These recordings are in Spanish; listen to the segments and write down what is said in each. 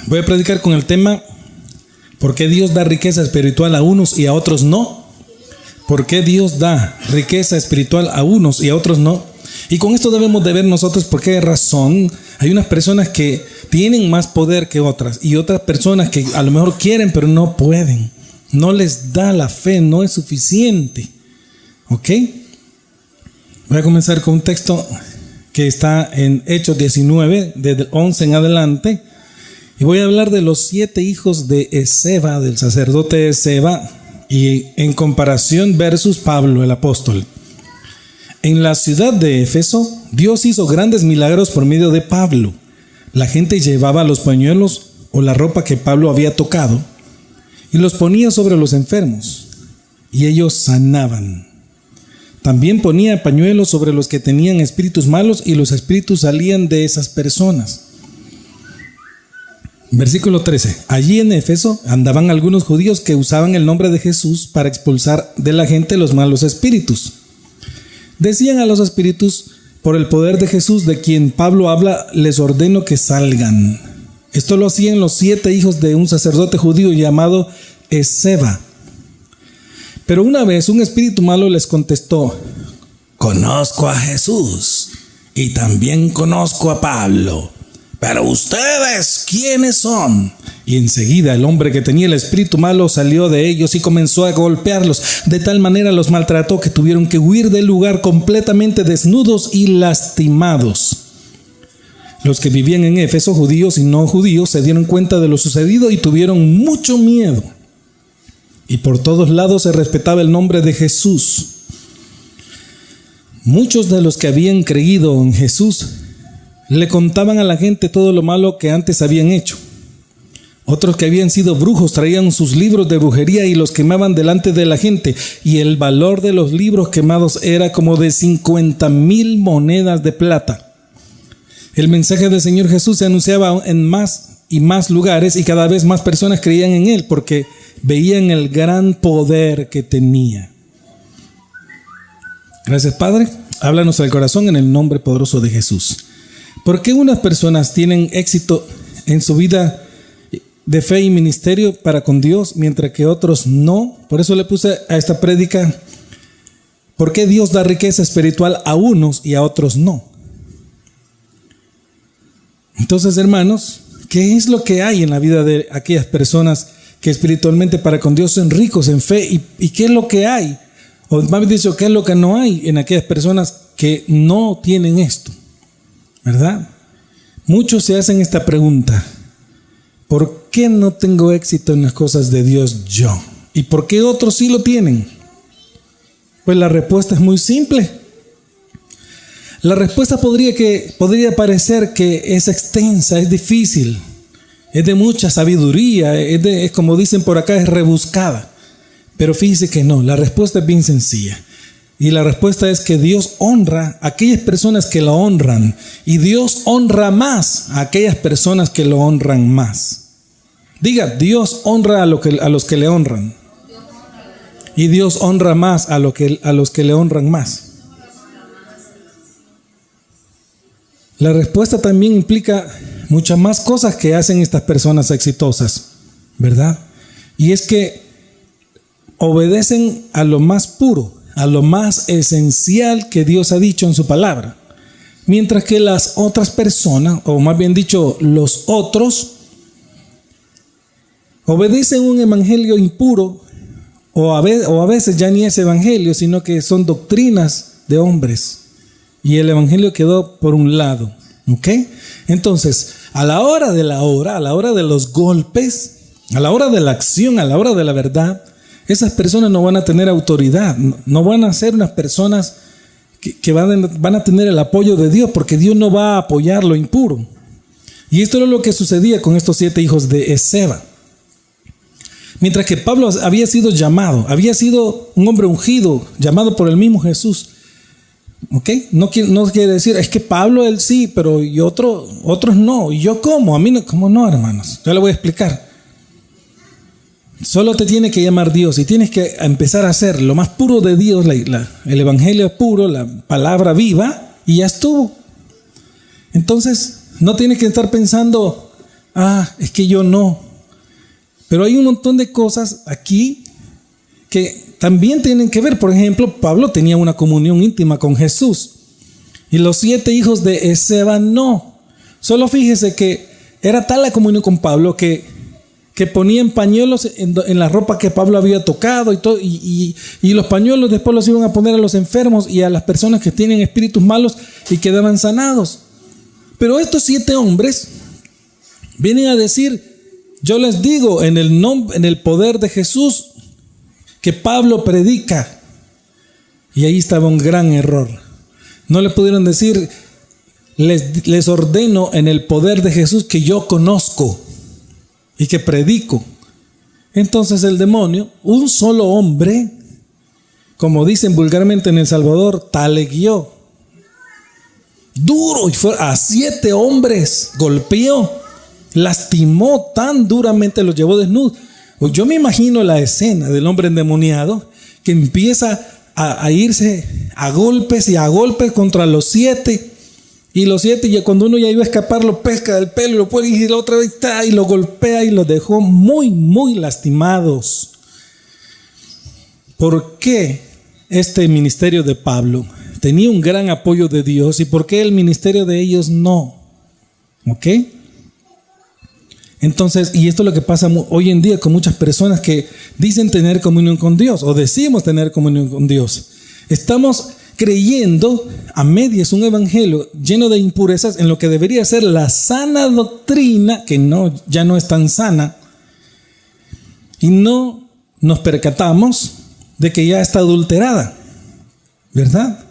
Voy a predicar con el tema ¿por qué Dios da riqueza espiritual a unos y a otros no? ¿Por qué Dios da riqueza espiritual a unos y a otros no? Y con esto debemos de ver nosotros por qué razón hay unas personas que tienen más poder que otras y otras personas que a lo mejor quieren pero no pueden. No les da la fe, no es suficiente. ¿Ok? Voy a comenzar con un texto que está en Hechos 19, desde el 11 en adelante. Y voy a hablar de los 7 hijos de Esceva, del sacerdote Esceva, y en comparación versus Pablo el apóstol. En la ciudad de Éfeso, Dios hizo grandes milagros por medio de Pablo. La gente llevaba los pañuelos o la ropa que Pablo había tocado y los ponía sobre los enfermos, y ellos sanaban. También ponía pañuelos sobre los que tenían espíritus malos, y los espíritus salían de esas personas. Versículo 13. Allí en Éfeso andaban algunos judíos que usaban el nombre de Jesús para expulsar de la gente los malos espíritus. Decían a los espíritus: por el poder de Jesús, de quien Pablo habla, les ordeno que salgan. Esto lo hacían los 7 hijos de un sacerdote judío llamado Esceva. Pero una vez un espíritu malo les contestó: conozco a Jesús y también conozco a Pablo, pero ustedes, ¿quiénes son? Y enseguida el hombre que tenía el espíritu malo salió de ellos y comenzó a golpearlos. De tal manera los maltrató que tuvieron que huir del lugar completamente desnudos y lastimados. Los que vivían en Éfeso, judíos y no judíos, se dieron cuenta de lo sucedido y tuvieron mucho miedo. Y por todos lados se respetaba el nombre de Jesús. Muchos de los que habían creído en Jesús le contaban a la gente todo lo malo que antes habían hecho. Otros que habían sido brujos traían sus libros de brujería y los quemaban delante de la gente. Y el valor de los libros quemados era como de 50,000 monedas de plata. El mensaje del Señor Jesús se anunciaba en más y más lugares, y cada vez más personas creían en Él porque veían el gran poder que tenía. Gracias, Padre. Háblanos al corazón en el nombre poderoso de Jesús. ¿Por qué unas personas tienen éxito en su vida de fe y ministerio para con Dios, mientras que otros no? Por eso le puse a esta prédica: ¿por qué Dios da riqueza espiritual a unos y a otros no? Entonces, hermanos, ¿qué es lo que hay en la vida de aquellas personas que espiritualmente para con Dios son ricos en fe? ¿Y qué es lo que hay? O más bien dicho, ¿qué es lo que no hay en aquellas personas que no tienen esto? ¿Verdad? Muchos se hacen esta pregunta: ¿por qué no tengo éxito en las cosas de Dios yo? ¿Y por qué otros sí lo tienen? Pues la respuesta es muy simple. La respuesta podría parecer que es extensa, es difícil, es de mucha sabiduría, es como dicen por acá, es rebuscada. Pero fíjese que no, la respuesta es bien sencilla. Y la respuesta es que Dios honra a aquellas personas que lo honran, y Dios honra más a aquellas personas que lo honran más. Diga: Dios honra a los que le honran, y Dios honra más a los que le honran más. La respuesta también implica muchas más cosas que hacen estas personas exitosas, ¿verdad? Y es que obedecen a lo más puro, a lo más esencial que Dios ha dicho en su palabra. Mientras que las otras personas, o más bien dicho, los otros, obedecen un evangelio impuro, o a veces ya ni es evangelio, sino que son doctrinas de hombres. Y el evangelio quedó por un lado. ¿Ok? Entonces, a la hora de los golpes, a la hora de la acción, a la hora de la verdad, esas personas no van a tener autoridad, no van a ser unas personas que van a tener el apoyo de Dios, porque Dios no va a apoyar lo impuro. Y esto es lo que sucedía con estos 7 hijos de Esceva. Mientras que Pablo había sido llamado, había sido un hombre ungido, llamado por el mismo Jesús. ¿Ok? No quiere decir, es que Pablo él sí, pero y otros no. ¿Y yo cómo? A mí no. ¿Cómo no, hermanos? Yo le voy a explicar. Solo te tiene que llamar Dios y tienes que empezar a hacer lo más puro de Dios, el evangelio puro, la palabra viva, y ya estuvo. Entonces, no tienes que estar pensando Es que yo no. Pero hay un montón de cosas aquí que también tienen que ver. Por ejemplo, Pablo tenía una comunión íntima con Jesús. Y los 7 hijos de Esceva no. Solo fíjese que era tal la comunión con Pablo que ponían pañuelos en la ropa que Pablo había tocado y todo, y los pañuelos después los iban a poner a los enfermos y a las personas que tienen espíritus malos y quedaban sanados. Pero estos 7 hombres vienen a decir: yo les digo en el poder de Jesús que Pablo predica. Y ahí estaba un gran error. No le pudieron decir: les ordeno en el poder de Jesús que yo conozco y que predico. Entonces el demonio, un solo hombre, como dicen vulgarmente en El Salvador, taleguió duro, y fue a 7 hombres, golpeó, lastimó tan duramente, los llevó desnudos. Yo me imagino la escena del hombre endemoniado que empieza a irse a golpes y a golpes contra los 7. Y los 7, y cuando uno ya iba a escapar, lo pesca del pelo y lo pone, y la otra vez está, y lo golpea y los dejó muy, muy lastimados. ¿Por qué este ministerio de Pablo tenía un gran apoyo de Dios y por qué el ministerio de ellos no? ¿Ok? Entonces, y esto es lo que pasa hoy en día con muchas personas que dicen tener comunión con Dios o decimos tener comunión con Dios. Estamos creyendo a medias un evangelio lleno de impurezas en lo que debería ser la sana doctrina, que ya no es tan sana, y no nos percatamos de que ya está adulterada, ¿verdad?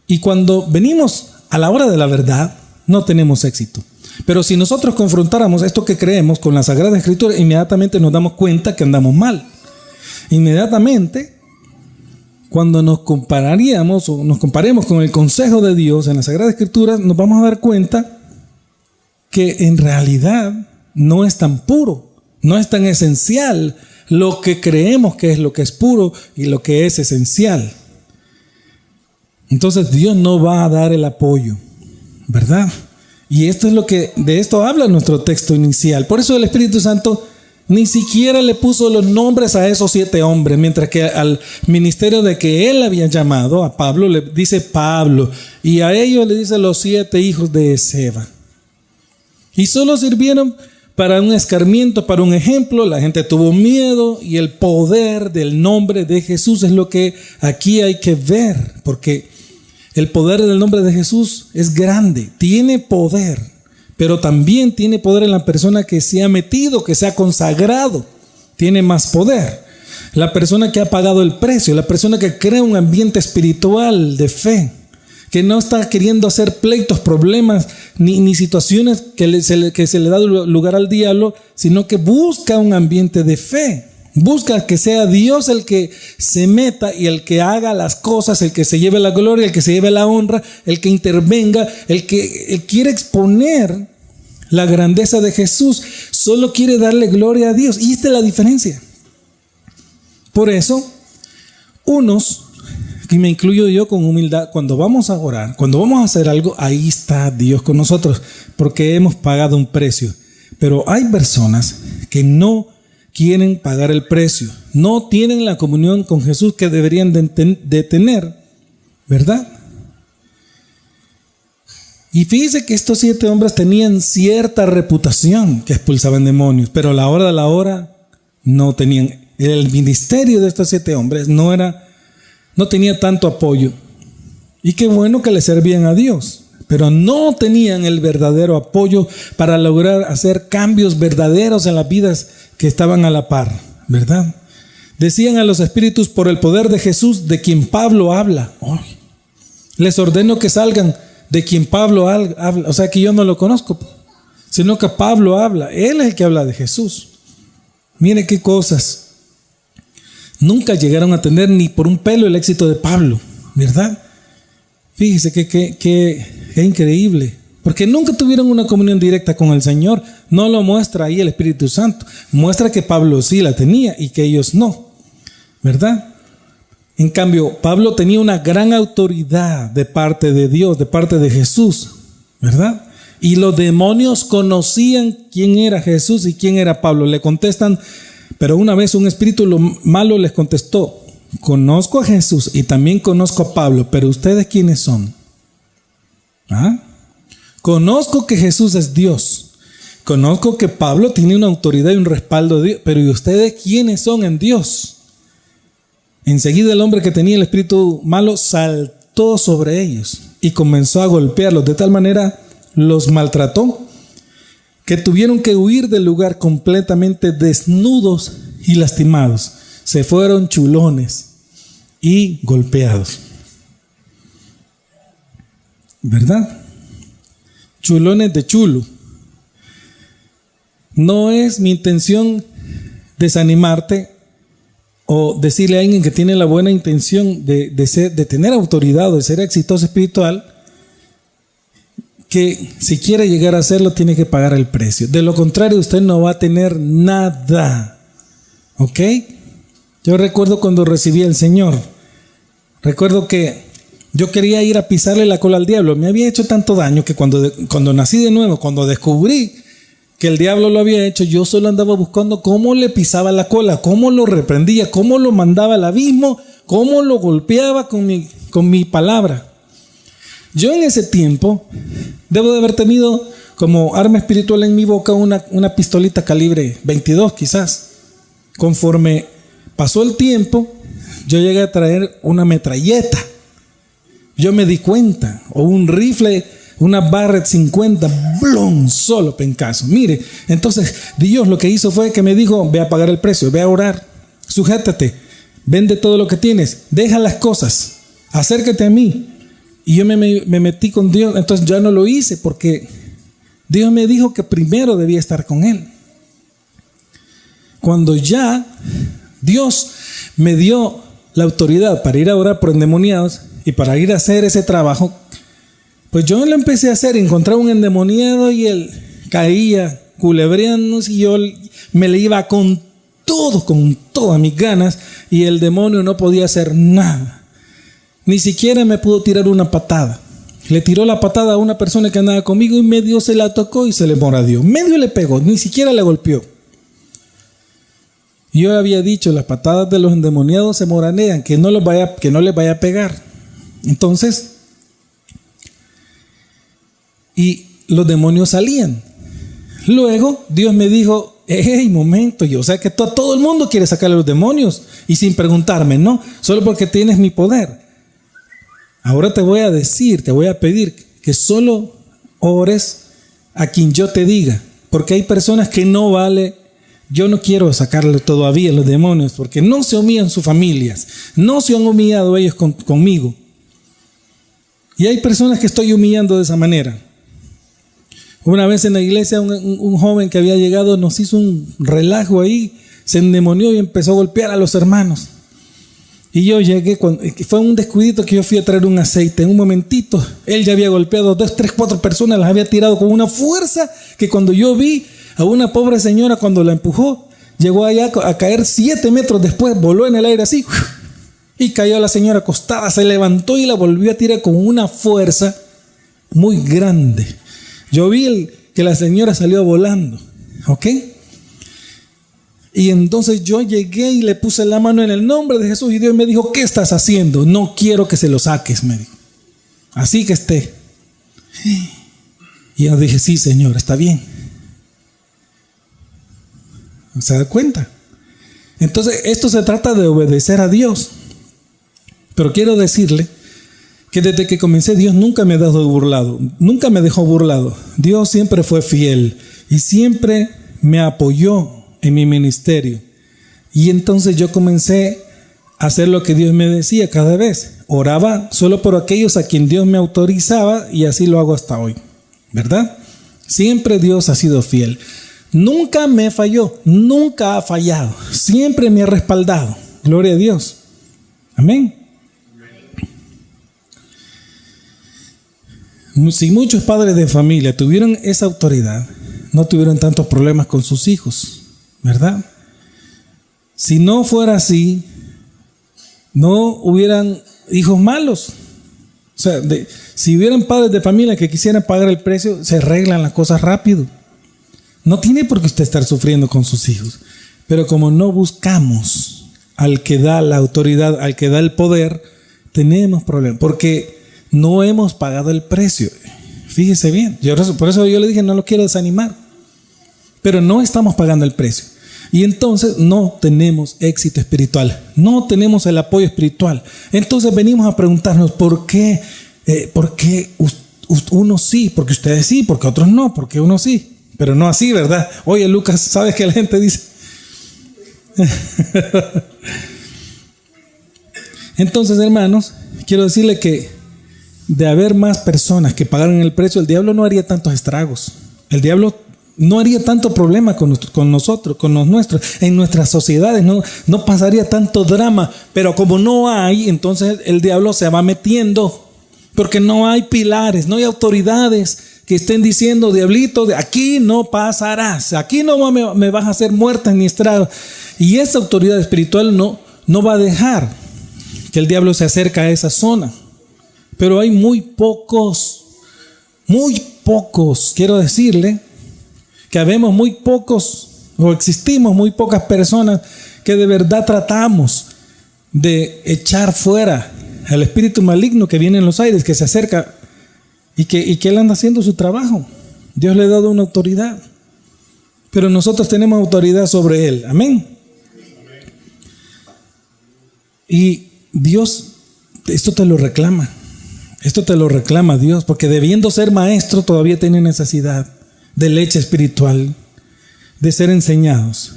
Y cuando venimos a la hora de la verdad, no tenemos éxito. Pero si nosotros confrontáramos esto que creemos con la Sagrada Escritura, inmediatamente nos damos cuenta que andamos mal. Inmediatamente, cuando nos compararíamos o nos comparemos con el consejo de Dios en la Sagrada Escritura, nos vamos a dar cuenta que en realidad no es tan puro, no es tan esencial lo que creemos que es lo que es puro y lo que es esencial. Entonces Dios no va a dar el apoyo, ¿verdad? Y esto es de esto habla nuestro texto inicial. Por eso el Espíritu Santo ni siquiera le puso los nombres a esos 7 hombres, mientras que al ministerio de que él había llamado a Pablo le dice Pablo, y a ellos le dice los 7 hijos de Esceva. Y solo sirvieron para un escarmiento, para un ejemplo. La gente tuvo miedo, y el poder del nombre de Jesús es lo que aquí hay que ver, porque el poder del nombre de Jesús es grande, tiene poder, pero también tiene poder en la persona que se ha metido, que se ha consagrado, tiene más poder. La persona que ha pagado el precio, la persona que crea un ambiente espiritual de fe, que no está queriendo hacer pleitos, problemas, ni situaciones que se le da lugar al diablo, sino que busca un ambiente de fe. Busca que sea Dios el que se meta y el que haga las cosas, el que se lleve la gloria, el que se lleve la honra, el que intervenga, el que quiere exponer la grandeza de Jesús. Solo quiere darle gloria a Dios. Y esta es la diferencia. Por eso, unos, y me incluyo yo con humildad, cuando vamos a orar, cuando vamos a hacer algo, ahí está Dios con nosotros, porque hemos pagado un precio. Pero hay personas que no quieren pagar el precio, no tienen la comunión con Jesús que deberían de tener, ¿verdad? Y fíjese que estos 7 hombres tenían cierta reputación, que expulsaban demonios, pero a la hora de la hora no tenían. El ministerio de estos 7 hombres no tenía tanto apoyo. Y qué bueno que le servían a Dios, pero no tenían el verdadero apoyo para lograr hacer cambios verdaderos en las vidas que estaban a la par, ¿verdad? Decían a los espíritus: por el poder de Jesús, de quien Pablo habla. Les ordeno que salgan, de quien Pablo habla. O sea que yo no lo conozco, sino que Pablo habla. Él es el que habla de Jesús. Mire qué cosas. Nunca llegaron a tener ni por un pelo el éxito de Pablo, ¿verdad? Fíjese que increíble. Porque nunca tuvieron una comunión directa con el Señor. No lo muestra ahí el Espíritu Santo. Muestra que Pablo sí la tenía y que ellos no, ¿verdad? En cambio, Pablo tenía una gran autoridad de parte de Dios, de parte de Jesús, ¿verdad? Y los demonios conocían quién era Jesús y quién era Pablo. Le contestan, pero una vez un espíritu malo les contestó: conozco a Jesús y también conozco a Pablo, pero ¿ustedes quiénes son? ¿Ah? Conozco que Jesús es Dios. Conozco que Pablo tiene una autoridad y un respaldo de Dios, pero ¿y ustedes quiénes son en Dios? Enseguida el hombre que tenía el espíritu malo saltó sobre ellos y comenzó a golpearlos. De tal manera los maltrató que tuvieron que huir del lugar completamente desnudos y lastimados. Se fueron chulones y golpeados. ¿Verdad? Chulones de chulo. No es mi intención desanimarte o decirle a alguien que tiene la buena intención de tener autoridad o de ser exitoso espiritual, que si quiere llegar a hacerlo tiene que pagar el precio. De lo contrario, usted no va a tener nada. ¿Ok? Yo recuerdo cuando recibí al Señor. Recuerdo que yo quería ir a pisarle la cola al diablo. Me había hecho tanto daño que cuando nací de nuevo, cuando descubrí que el diablo lo había hecho, yo solo andaba buscando cómo le pisaba la cola, cómo lo reprendía, cómo lo mandaba al abismo, cómo lo golpeaba con mi palabra. Yo en ese tiempo debo de haber tenido como arma espiritual en mi boca una pistolita calibre 22 quizás. Conforme pasó el tiempo, yo llegué a traer una metralleta. Yo me di cuenta, o un rifle, una Barrett 50, ¡blum! Solo pencazo. Mire, entonces Dios lo que hizo fue que me dijo: ve a pagar el precio, ve a orar, sujétate, vende todo lo que tienes, deja las cosas, acércate a mí. Y yo me metí con Dios. Entonces ya no lo hice porque Dios me dijo que primero debía estar con Él. Cuando ya Dios me dio la autoridad para ir a orar por endemoniados y para ir a hacer ese trabajo, pues yo lo empecé a hacer. Encontraba un endemoniado y él caía culebreándose y yo me le iba con todas mis ganas, y el demonio no podía hacer nada. Ni siquiera me pudo tirar una patada. Le tiró la patada a una persona que andaba conmigo y medio se la tocó y se le moradió. Medio le pegó, ni siquiera le golpeó. Yo había dicho: las patadas de los endemoniados se moranean, que no les vaya a pegar. Entonces, y los demonios salían. Luego Dios me dijo: hey, momento, yo sé que todo el mundo quiere sacarle a los demonios, y sin preguntarme, no, solo porque tienes mi poder. Ahora te voy a pedir que solo ores a quien yo te diga, porque hay personas que no vale. Yo no quiero sacarle todavía los demonios, porque no se humillan sus familias, no se han humillado ellos conmigo. Y hay personas que estoy humillando de esa manera. Una vez en la iglesia un joven que había llegado nos hizo un relajo ahí, se endemonió y empezó a golpear a los hermanos. Y yo llegué, fue un descuidito que yo fui a traer un aceite. En un momentito, él ya había golpeado 2, 3, 4 personas, las había tirado con una fuerza que cuando yo vi a una pobre señora, cuando la empujó, llegó allá a caer 7 metros después, voló en el aire así, y cayó la señora acostada, se levantó y la volvió a tirar con una fuerza muy grande. Yo vi que la señora salió volando, ¿ok? Y entonces yo llegué y le puse la mano en el nombre de Jesús, y Dios me dijo: ¿qué estás haciendo? No quiero que se lo saques, me dijo. Así que esté. Y yo dije: sí, Señor, está bien. ¿Se da cuenta? Entonces esto se trata de obedecer a Dios. Pero quiero decirle que desde que comencé, Dios nunca me ha dejado burlado, nunca me dejó burlado. Dios siempre fue fiel y siempre me apoyó en mi ministerio. Y entonces yo comencé a hacer lo que Dios me decía cada vez. Oraba solo por aquellos a quien Dios me autorizaba, y así lo hago hasta hoy, ¿verdad? Siempre Dios ha sido fiel. Nunca me falló, nunca ha fallado. Siempre me ha respaldado. Gloria a Dios. Amén. Si muchos padres de familia tuvieron esa autoridad, no tuvieron tantos problemas con sus hijos, ¿verdad? Si no fuera así, no hubieran hijos malos. sea, si hubieran padres de familia que quisieran pagar el precio, se arreglan las cosas rápido. No tiene por qué usted estar sufriendo con sus hijos. Pero como no buscamos al que da la autoridad, al que da el poder, tenemos problemas. Porque no hemos pagado el precio. Fíjese bien. Por eso yo le dije, no lo quiero desanimar. Pero no estamos pagando el precio. Y entonces no tenemos éxito espiritual. No tenemos el apoyo espiritual. Entonces venimos a preguntarnos, ¿por qué? ¿Por qué unos sí? Porque ustedes sí, porque otros no. Porque unos sí. Pero no así, ¿verdad? Oye, Lucas, ¿sabes qué la gente dice? Entonces, hermanos, quiero decirle que de haber más personas que pagaran el precio, el diablo no haría tantos estragos. El diablo no haría tanto problema con nosotros, con los nuestros, en nuestras sociedades, no pasaría tanto drama. Pero como no hay, entonces el diablo se va metiendo, porque no hay pilares, no hay autoridades que estén diciendo, diablito, de aquí no pasarás, aquí no me vas a hacer muertas ni estragos. Y esa autoridad espiritual no va a dejar que el diablo se acerque a esa zona. Pero hay muy pocos, quiero decirle, que habemos muy pocos, o existimos muy pocas personas que de verdad tratamos de echar fuera al espíritu maligno que viene en los aires, que se acerca y que él anda haciendo su trabajo. Dios le ha dado una autoridad, pero nosotros tenemos autoridad sobre él. Amén. Y Dios, esto te lo reclama Dios, porque debiendo ser maestro todavía tiene necesidad de leche espiritual, de ser enseñados.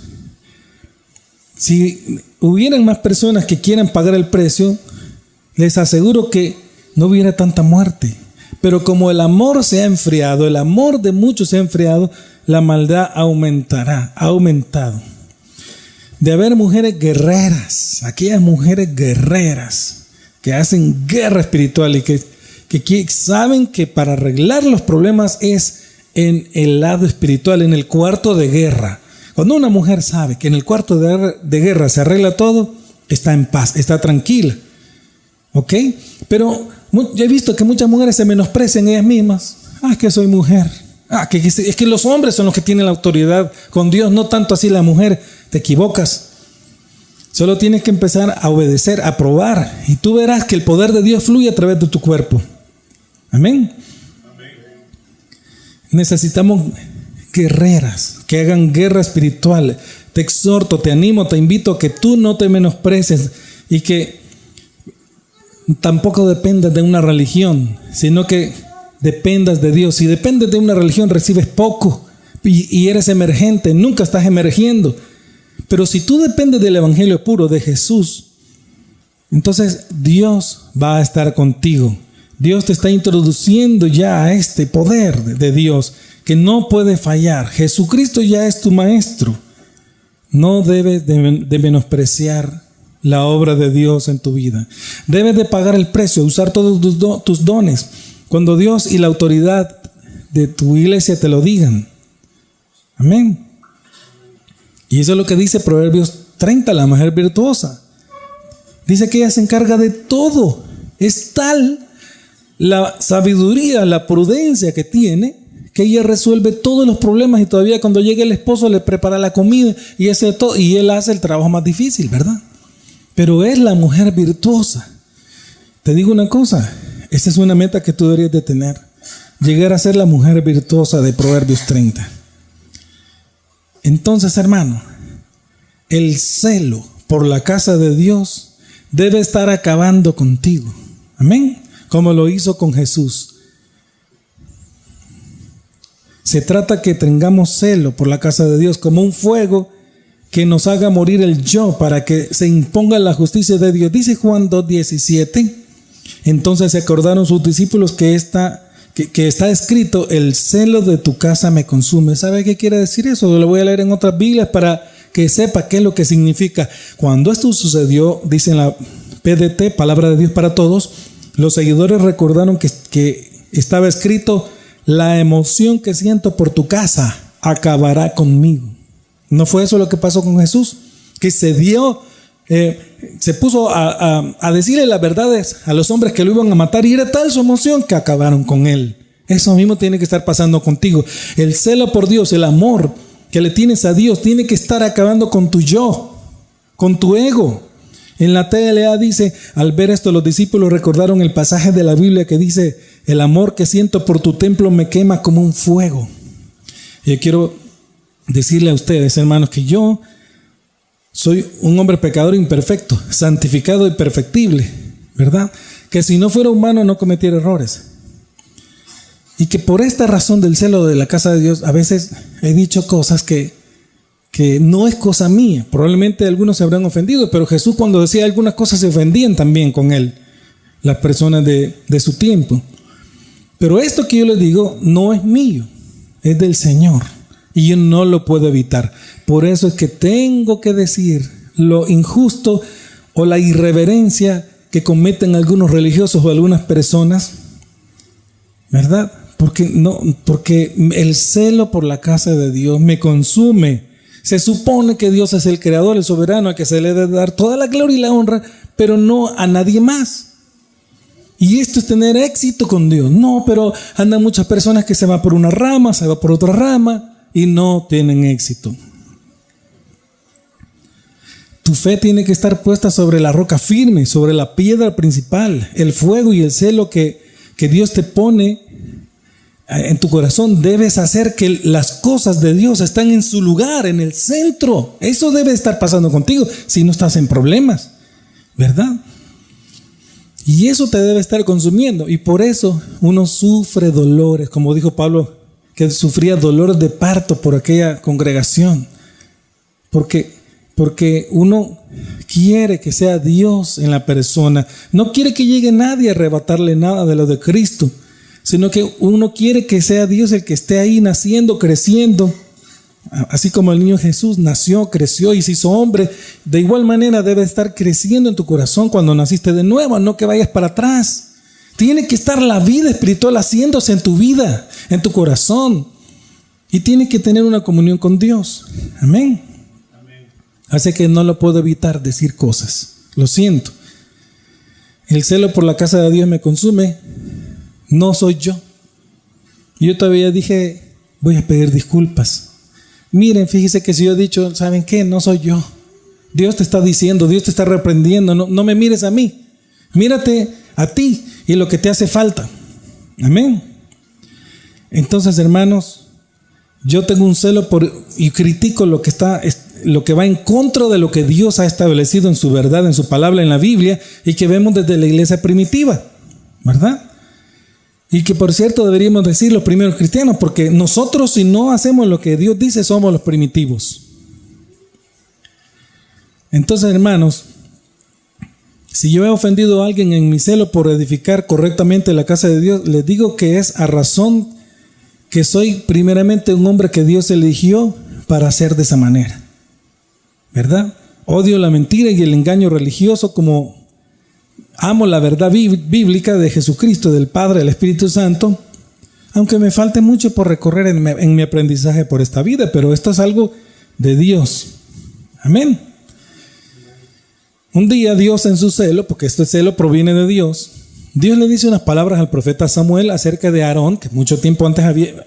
Si hubieran más personas que quieran pagar el precio, les aseguro que no hubiera tanta muerte. Pero como el amor se ha enfriado, el amor de muchos se ha enfriado, la maldad ha aumentado. De haber mujeres guerreras, aquellas mujeres guerreras que hacen guerra espiritual y que saben que para arreglar los problemas es en el lado espiritual, en el cuarto de guerra. Cuando una mujer sabe que en el cuarto de guerra se arregla todo, está en paz, está tranquila. ¿Ok? Pero yo he visto que muchas mujeres se menosprecian ellas mismas. Que soy mujer. Es que los hombres son los que tienen la autoridad con Dios, no tanto así la mujer. Te equivocas. Solo tienes que empezar a obedecer, a probar, y tú verás que el poder de Dios fluye a través de tu cuerpo. Amén. Necesitamos guerreras que hagan guerra espiritual. Te exhorto, te animo, te invito a que tú no te menosprecies y que tampoco dependas de una religión, sino que dependas de Dios. Si dependes de una religión, recibes poco y eres emergente, nunca estás emergiendo. Pero si tú dependes del evangelio puro de Jesús, entonces Dios va a estar contigo. Dios te está introduciendo ya a este poder de Dios que no puede fallar. Jesucristo ya es tu maestro. No debes de menospreciar la obra de Dios en tu vida. Debes de pagar el precio, usar todos tus dones cuando Dios y la autoridad de tu iglesia te lo digan. Amén. Y eso es lo que dice Proverbios 30, la mujer virtuosa. Dice que ella se encarga de todo. Es tal la sabiduría, la prudencia que tiene, que ella resuelve todos los problemas, y todavía cuando llega el esposo le prepara la comida y él hace el trabajo más difícil, ¿verdad? Pero es la mujer virtuosa. Te digo una cosa, esa es una meta que tú deberías de tener, llegar a ser la mujer virtuosa de Proverbios 30. Entonces, hermano, el celo por la casa de Dios debe estar acabando contigo. Amén. Como lo hizo con Jesús. Se trata que tengamos celo por la casa de Dios como un fuego que nos haga morir el yo para que se imponga la justicia de Dios. Dice Juan 2:17. Entonces se acordaron sus discípulos que está escrito: el celo de tu casa me consume. ¿Sabe qué quiere decir eso? Lo voy a leer en otras Biblias para que sepa qué es lo que significa. Cuando esto sucedió, dice en la PDT, Palabra de Dios para Todos, los seguidores recordaron que estaba escrito: la emoción que siento por tu casa acabará conmigo. ¿No fue eso lo que pasó con Jesús? Que se dio se puso a decirle las verdades a los hombres que lo iban a matar, y era tal su emoción que acabaron con él. Eso mismo tiene que estar pasando contigo. El celo por Dios, el amor que le tienes a Dios, tiene que estar acabando con tu yo, con tu ego. En la TLA dice, al ver esto, los discípulos recordaron el pasaje de la Biblia que dice: el amor que siento por tu templo me quema como un fuego. Y yo quiero decirle a ustedes, hermanos, que yo soy un hombre pecador imperfecto, santificado y perfectible, ¿verdad? Que si no fuera humano no cometiera errores. Y que por esta razón del celo de la casa de Dios, a veces he dicho cosas que no es cosa mía. Probablemente algunos se habrán ofendido, pero Jesús, cuando decía algunas cosas, se ofendían también con él, las personas de su tiempo. Pero esto que yo les digo no es mío, es del Señor, y yo no lo puedo evitar. Por eso es que tengo que decir lo injusto o la irreverencia que cometen algunos religiosos o algunas personas, ¿verdad? Porque el celo por la casa de Dios me consume. Se supone que Dios es el creador, el soberano, al que se le debe dar toda la gloria y la honra, pero no a nadie más. Y esto es tener éxito con Dios. No, pero andan muchas personas que se van por una rama, se van por otra rama y no tienen éxito. Tu fe tiene que estar puesta sobre la roca firme, sobre la piedra principal. El fuego y el celo que Dios te pone en tu corazón, debes hacer que las cosas de Dios están en su lugar, en el centro. Eso debe estar pasando contigo, si no estás en problemas, ¿verdad? Y eso te debe estar consumiendo. Y por eso uno sufre dolores, como dijo Pablo, que sufría dolores de parto por aquella congregación. Porque uno quiere que sea Dios en la persona. No quiere que llegue nadie a arrebatarle nada de lo de Cristo, sino que uno quiere que sea Dios el que esté ahí naciendo, creciendo. Así como el niño Jesús nació, creció y se hizo hombre, de igual manera debe estar creciendo en tu corazón cuando naciste de nuevo, no que vayas para atrás. Tiene que estar la vida espiritual haciéndose en tu vida, en tu corazón, y tiene que tener una comunión con Dios. Amén. Así que no lo puedo evitar decir cosas, lo siento. El celo por la casa de Dios me consume. No soy yo. Yo todavía dije, voy a pedir disculpas. Miren, fíjese que si yo he dicho, ¿saben qué? No soy yo. Dios te está diciendo, Dios te está reprendiendo. No me mires a mí. Mírate a ti y lo que te hace falta. Amén. Entonces, hermanos, yo tengo un celo y critico lo que va en contra de lo que Dios ha establecido en su verdad, en su palabra, en la Biblia, y que vemos desde la iglesia primitiva, ¿verdad? Y que, por cierto, deberíamos decir los primeros cristianos, porque nosotros, si no hacemos lo que Dios dice, somos los primitivos. Entonces, hermanos, si yo he ofendido a alguien en mi celo por edificar correctamente la casa de Dios, les digo que es a razón que soy primeramente un hombre que Dios eligió para hacer de esa manera, ¿verdad? Odio la mentira y el engaño religioso, como amo la verdad bíblica de Jesucristo, del Padre, del Espíritu Santo, aunque me falte mucho por recorrer en mi aprendizaje por esta vida, pero esto es algo de Dios. Amén. Un día Dios, en su celo, porque este celo proviene de Dios, Dios le dice unas palabras al profeta Samuel acerca de Aarón, que mucho tiempo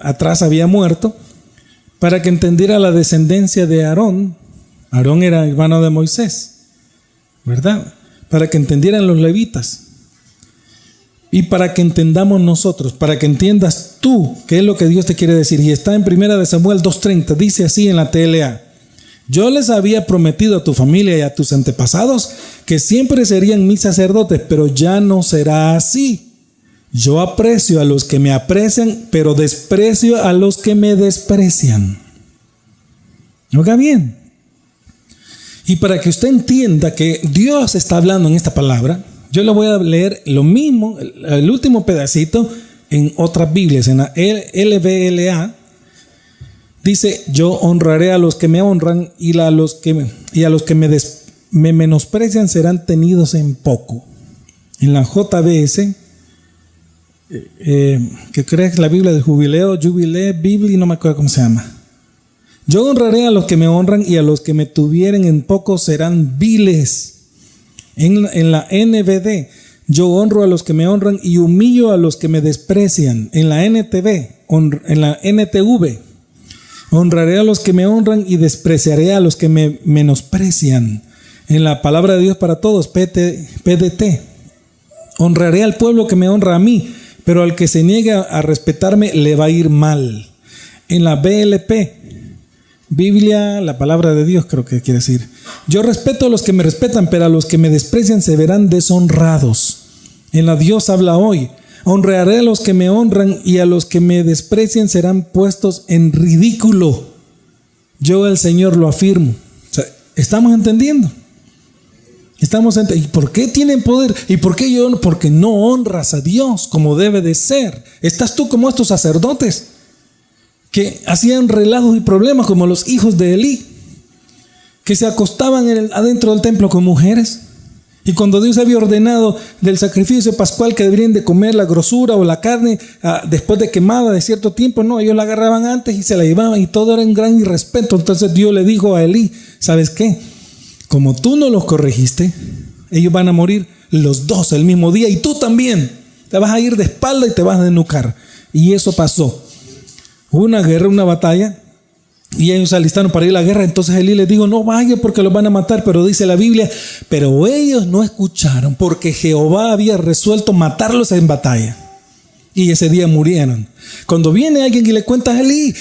atrás había muerto, para que entendiera la descendencia de Aarón. Aarón era hermano de Moisés, ¿verdad? Para que entendieran los levitas. Y para que entendamos nosotros, para que entiendas tú qué es lo que Dios te quiere decir. Y está en 1 Samuel 2:30, dice así en la TLA: yo les había prometido a tu familia y a tus antepasados que siempre serían mis sacerdotes, pero ya no será así. Yo aprecio a los que me aprecian, pero desprecio a los que me desprecian. Oiga bien. Y para que usted entienda que Dios está hablando en esta palabra, yo le voy a leer lo mismo, el último pedacito, en otras Biblias, en la LBLA. Dice: yo honraré a los que me honran y a los que me menosprecian serán tenidos en poco. En la JBS, que creo que es la Biblia del Jubileo, Biblia, no me acuerdo cómo se llama. Yo honraré a los que me honran y a los que me tuvieren en poco serán viles. En la NBD, yo honro a los que me honran y humillo a los que me desprecian. En la NTV, honraré a los que me honran y despreciaré a los que me menosprecian. En la palabra de Dios para todos, PDT, honraré al pueblo que me honra a mí, pero al que se niegue a respetarme le va a ir mal. En la BLP, Biblia, la palabra de Dios, creo que quiere decir: yo respeto a los que me respetan, pero a los que me desprecian se verán deshonrados. En la Dios habla hoy: honraré a los que me honran y a los que me desprecian serán puestos en ridículo. Yo, el Señor, lo afirmo. O sea, ¿estamos entendiendo? ¿Y por qué tienen poder? ¿Y por qué yo? Porque no honras a Dios como debe de ser. Estás tú como estos sacerdotes que hacían relatos y problemas, como los hijos de Elí, que se acostaban adentro del templo con mujeres. Y cuando Dios había ordenado del sacrificio pascual que deberían de comer la grosura o la carne después de quemada de cierto tiempo, no, ellos la agarraban antes y se la llevaban, y todo era un gran irrespeto. Entonces Dios le dijo a Elí: ¿sabes qué? Como tú no los corregiste, ellos van a morir los dos el mismo día, y tú también te vas a ir de espalda y te vas a desnucar. Y eso pasó. Hubo una guerra, una batalla, y ellos se alistaron para ir a la guerra. Entonces Elí les dijo: no vayan porque los van a matar. Pero dice la Biblia: pero ellos no escucharon, porque Jehová había resuelto matarlos en batalla. Y ese día murieron. Cuando viene alguien y le cuenta a Elí: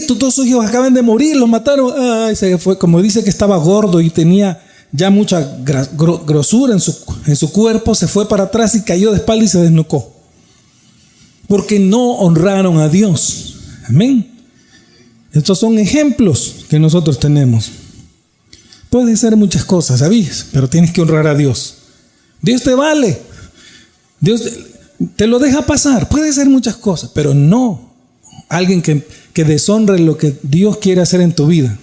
tus dos hijos acaban de morir, los mataron. Ay, se fue. Como dice que estaba gordo y tenía ya mucha grosura en su cuerpo, se fue para atrás y cayó de espalda y se desnucó. Porque no honraron a Dios. Amén. Estos son ejemplos que nosotros tenemos. Puedes hacer muchas cosas, ¿sabes? Pero tienes que honrar a Dios. Dios te vale. Dios te lo deja pasar. Puede hacer muchas cosas, pero no alguien que deshonre lo que Dios quiere hacer en tu vida.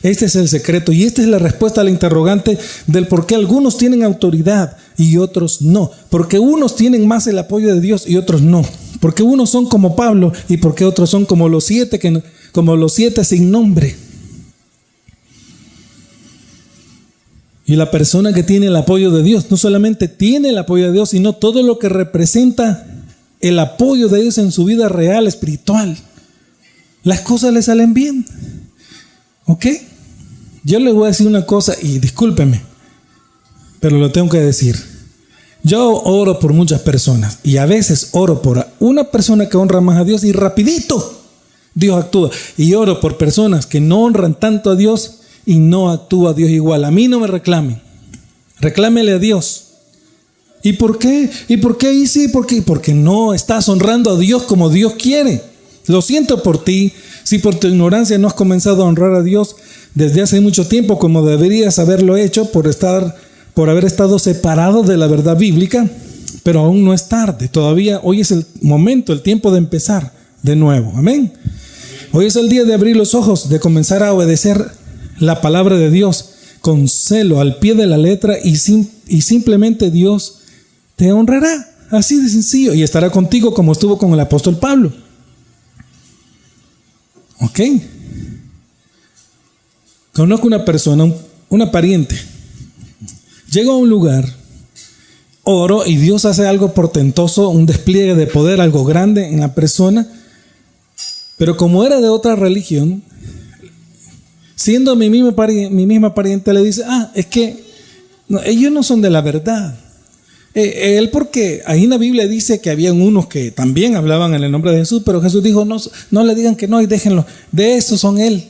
Este es el secreto, y esta es la respuesta a la interrogante del por qué algunos tienen autoridad y otros no. Porque unos tienen más el apoyo de Dios y otros no. Porque unos son como Pablo y porque otros son como los 7 sin nombre. Y la persona que tiene el apoyo de Dios no solamente tiene el apoyo de Dios, sino todo lo que representa el apoyo de Dios en su vida real, espiritual. Las cosas le salen bien. ¿Ok? Yo le voy a decir una cosa, y discúlpeme, pero lo tengo que decir. Yo oro por muchas personas, y a veces oro por una persona que honra más a Dios y rapidito Dios actúa. Y oro por personas que no honran tanto a Dios y no actúa Dios igual. A mí no me reclamen. Reclámele a Dios. ¿Y por qué? ¿Y por qué ahí sí? ¿Por qué? Porque no estás honrando a Dios como Dios quiere. Lo siento por ti. Si por tu ignorancia no has comenzado a honrar a Dios desde hace mucho tiempo, como deberías haberlo hecho por haber estado separado de la verdad bíblica, pero aún no es tarde. Todavía hoy es el momento, el tiempo de empezar de nuevo. Amén. Hoy es el día de abrir los ojos, de comenzar a obedecer la palabra de Dios con celo, al pie de la letra, y simplemente Dios te honrará. Así de sencillo. Y estará contigo como estuvo con el apóstol Pablo. ¿Ok? Conozco una persona, una pariente. Llego a un lugar, oro y Dios hace algo portentoso, un despliegue de poder, algo grande en la persona. Pero como era de otra religión, siendo mi misma pariente, le dice: es que no, ellos no son de la verdad. Él, porque ahí en la Biblia dice que habían unos que también hablaban en el nombre de Jesús, pero Jesús dijo: no le digan que no y déjenlo. De esos son él,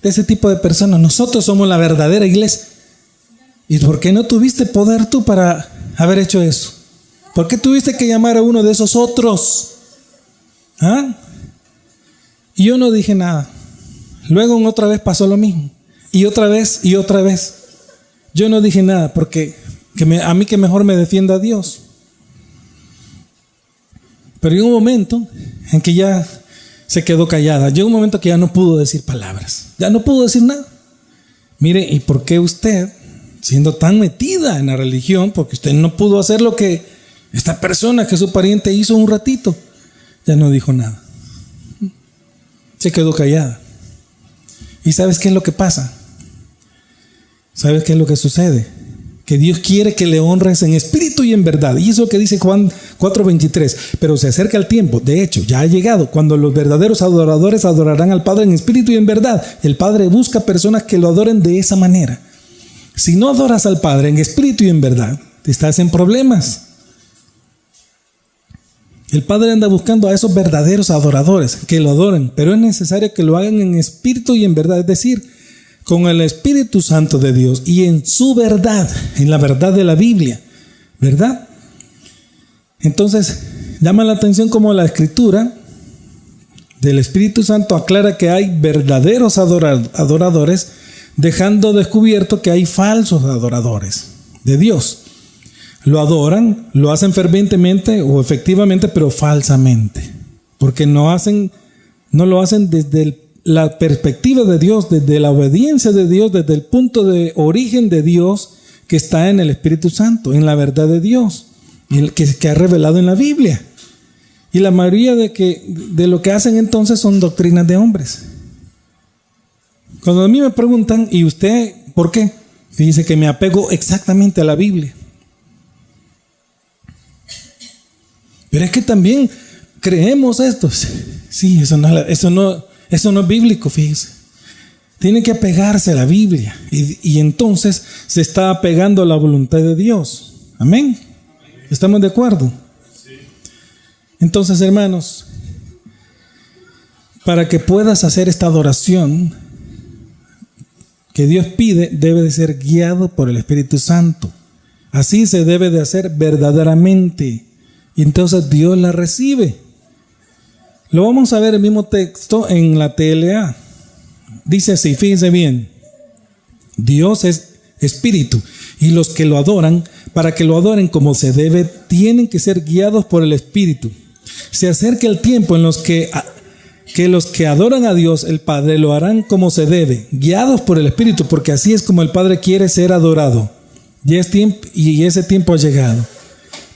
de ese tipo de personas. Nosotros somos la verdadera iglesia. ¿Y por qué no tuviste poder tú para haber hecho eso? ¿Por qué tuviste que llamar a uno de esos otros? Y yo no dije nada. Luego otra vez pasó lo mismo. Y otra vez y otra vez. Yo no dije nada porque a mí que mejor me defienda Dios. Pero llegó un momento en que ya se quedó callada. Llegó un momento que ya no pudo decir palabras. Ya no pudo decir nada. Mire, ¿y por qué usted, siendo tan metida en la religión, porque usted no pudo hacer lo que esta persona, que su pariente, hizo un ratito? Ya no dijo nada. Se quedó callada. ¿Y sabes qué es lo que pasa? ¿Sabes qué es lo que sucede? Que Dios quiere que le honres en espíritu y en verdad. Y eso es lo que dice Juan 4:23. Pero se acerca el tiempo, de hecho, ya ha llegado, cuando los verdaderos adoradores adorarán al Padre en espíritu y en verdad. El Padre busca personas que lo adoren de esa manera. Si no adoras al Padre en espíritu y en verdad, estás en problemas. El Padre anda buscando a esos verdaderos adoradores que lo adoren, pero es necesario que lo hagan en espíritu y en verdad, es decir, con el Espíritu Santo de Dios y en su verdad, en la verdad de la Biblia, ¿verdad? Entonces, llama la atención como la Escritura del Espíritu Santo aclara que hay verdaderos adoradores, dejando descubierto que hay falsos adoradores de Dios. Lo adoran, lo hacen fervientemente o efectivamente, pero falsamente, porque no lo hacen desde la perspectiva de Dios, desde la obediencia de Dios, desde el punto de origen de Dios que está en el Espíritu Santo, en la verdad de Dios, que ha revelado en la Biblia. Y la mayoría de lo que hacen entonces son doctrinas de hombres. Cuando a mí me preguntan, ¿y usted por qué? Dice que me apego exactamente a la Biblia. Pero es que también creemos esto. Sí, eso no es bíblico, fíjese. Tiene que apegarse a la Biblia. Y entonces se está apegando a la voluntad de Dios. Amén. ¿Estamos de acuerdo? Entonces, hermanos, para que puedas hacer esta adoración que Dios pide, debe de ser guiado por el Espíritu Santo. Así se debe de hacer verdaderamente. Y entonces Dios la recibe. Lo vamos a ver el mismo texto en la TLA. Dice así, fíjense bien. Dios es espíritu y los que lo adoran, para que lo adoren como se debe, tienen que ser guiados por el Espíritu. Se acerca el tiempo en los que los que adoran a Dios, el Padre, lo harán como se debe, guiados por el Espíritu, porque así es como el Padre quiere ser adorado. Y ese tiempo ha llegado.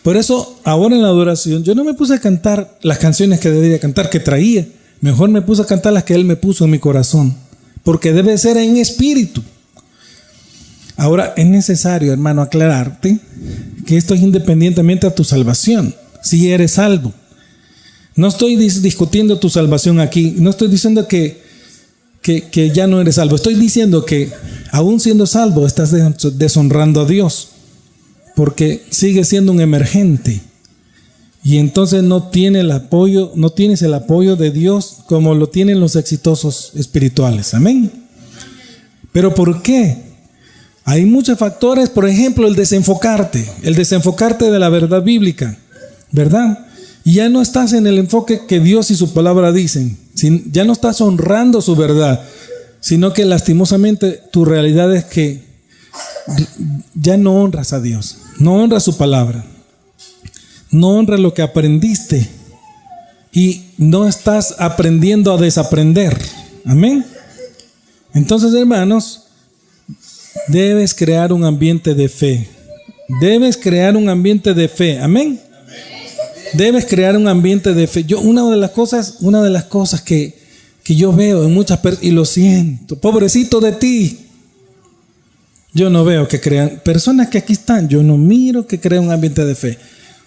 Por eso, ahora en la adoración, yo no me puse a cantar las canciones que debería cantar, que traía. Mejor me puse a cantar las que Él me puso en mi corazón, porque debe ser en espíritu. Ahora, es necesario, hermano, aclararte que esto es independientemente a tu salvación, si eres salvo. No estoy discutiendo tu salvación aquí, no estoy diciendo que ya no eres salvo. Estoy diciendo que, aún siendo salvo, estás deshonrando a Dios, porque sigue siendo un emergente y entonces no tienes el apoyo de Dios como lo tienen los exitosos espirituales. Amén. ¿Pero por qué? Hay muchos factores, por ejemplo, el desenfocarte de la verdad bíblica, ¿verdad? Y ya no estás en el enfoque que Dios y su palabra dicen, ya no estás honrando su verdad, sino que lastimosamente tu realidad es que ya no honras a Dios, no honras su palabra, no honras lo que aprendiste y no estás aprendiendo a desaprender. Amén. Entonces, hermanos, debes crear un ambiente de fe. Debes crear un ambiente de fe. Amén. Debes crear un ambiente de fe. Una de las cosas que yo veo en muchas personas, y lo siento, pobrecito de ti. Yo no veo que crean, personas que aquí están, yo no miro que crean un ambiente de fe.